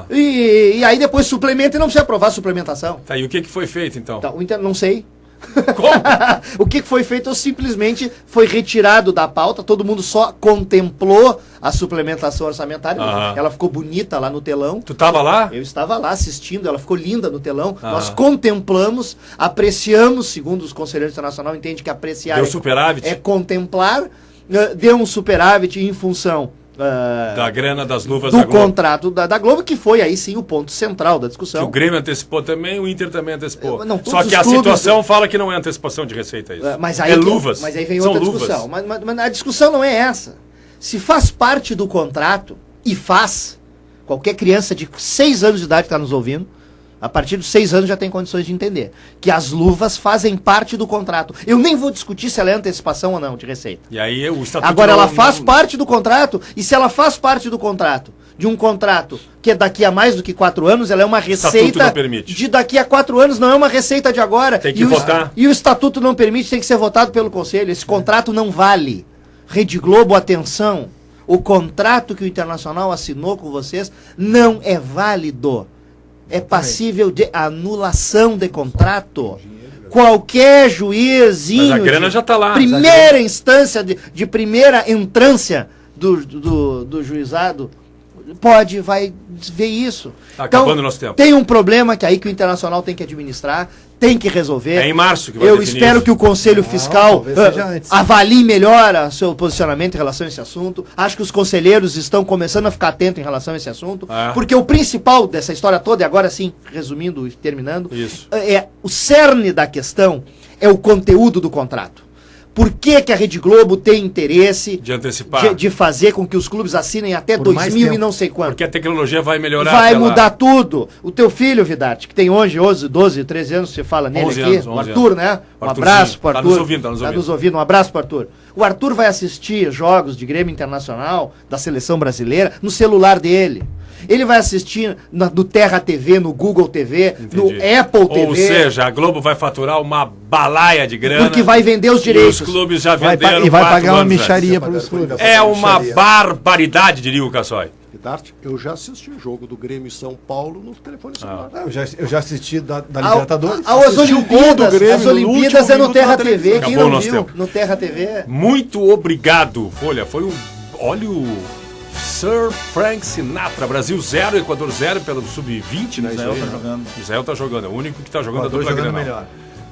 e aí depois suplementa e não precisa aprovar a suplementação. Tá, e o que foi feito então? Não sei. Como? O que foi feito simplesmente foi retirado da pauta, todo mundo só contemplou a suplementação orçamentária, ela ficou bonita lá no telão. Tu estava lá? Eu estava lá assistindo, ela ficou linda no telão, nós contemplamos, apreciamos, segundo os conselheiros internacionais, entende que apreciar deu superávit. É contemplar, deu um superávit em função da grana das luvas do da Globo. Contrato da Globo, que foi aí sim o ponto central da discussão. Que o Grêmio antecipou também, o Inter também antecipou. Não, só que a situação fala que não é antecipação de receita isso. Mas aí luvas. Mas aí vem outra discussão. Mas a discussão não é essa. Se faz parte do contrato, e faz, qualquer criança de 6 anos de idade que está nos ouvindo, a partir dos 6 anos já tem condições de entender que as luvas fazem parte do contrato. Eu nem vou discutir se ela é antecipação ou não de receita. E aí o estatuto agora ela faz parte do contrato, e se ela faz parte do contrato, de um contrato que é daqui a mais do que 4 anos, ela é uma receita de daqui a 4 anos, não é uma receita de agora. Tem que votar. E o estatuto não permite, tem que ser votado pelo conselho. Esse contrato não vale. Rede Globo, atenção, o contrato que o Internacional assinou com vocês não é válido. É passível de anulação de contrato. Qualquer juizinho. Mas a grana já está lá. Primeira instância, de primeira entrância do juizado, vai ver isso. Tá acabando o nosso tempo. Tem um problema que o Internacional tem que administrar, tem que resolver. É em março que vai Eu espero que o Conselho Fiscal avalie melhor o seu posicionamento em relação a esse assunto. Acho que os conselheiros estão começando a ficar atentos em relação a esse assunto. Porque o principal dessa história toda, e agora sim, resumindo e terminando, o cerne da questão é o conteúdo do contrato. Por que a Rede Globo tem interesse de antecipar, de fazer com que os clubes assinem até 2000 e não sei quanto? Porque a tecnologia vai melhorar. Vai mudar tudo. O teu filho, Vidarte, que tem hoje 11, 12, 13 anos, você fala nele aqui, o Arthur, né? Um abraço pro Arthur. Tá nos ouvindo. Um abraço pro Arthur. O Arthur vai assistir jogos de Grêmio Internacional, da Seleção Brasileira, no celular dele. ele vai assistir no Terra TV, no Google TV, Entendi. no Apple TV. Ou seja, a Globo vai faturar uma balaia de grana. Porque vai vender os direitos. E os clubes já Vai venderam. e vai 4 pagar uma anos antes. micharia para os clubes. É uma barbaridade, diria o Cassói. Vidarte, eu já assisti o jogo do Grêmio e São Paulo no telefone celular. Eu já assisti da Libertadores. As Olimpíadas, Grêmio as no Olimpíadas último é no minuto Terra na TV. televisão. Quem Acabou o não nosso viu? tempo. No Terra TV. Muito obrigado, Folha. Foi um. Olha o Sir Frank Sinatra. Brasil 0, Equador 0 pelo Sub-20, né? Israel Isso aí, tá né? jogando. Israel tá jogando. É o único que tá jogando a Equador dupla jogando Grenal. melhor.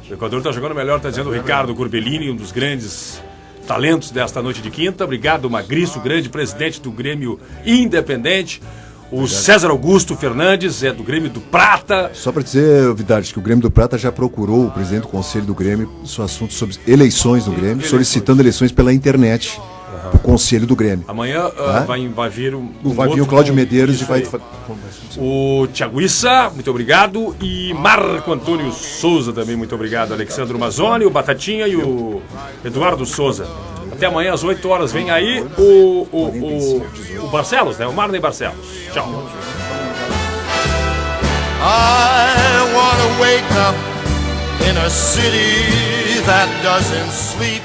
O Equador tá jogando melhor, tá dizendo o Ricardo Corbellini, um dos grandes talentos desta noite de quinta. Obrigado, Magriço, grande presidente do Grêmio Independente. O César Augusto Fernandes é do Grêmio do Prata. Só para dizer, Vidarte, que o Grêmio do Prata já procurou o presidente do Conselho do Grêmio sobre assuntos sobre eleições do Grêmio, solicitando eleições pela internet. O Conselho do Grêmio. Amanhã vai vir Vai vir o Cláudio Medeiros e vai. O Thiago Issa, muito obrigado. E Marco Antônio Souza também, muito obrigado. Alexandre Mazzoni, o Batatinha e o Eduardo Souza. Até amanhã às 8 horas vem aí o Barcelos, né? O Marney Barcelos. Tchau. I wanna wake up in a city that doesn't sleep.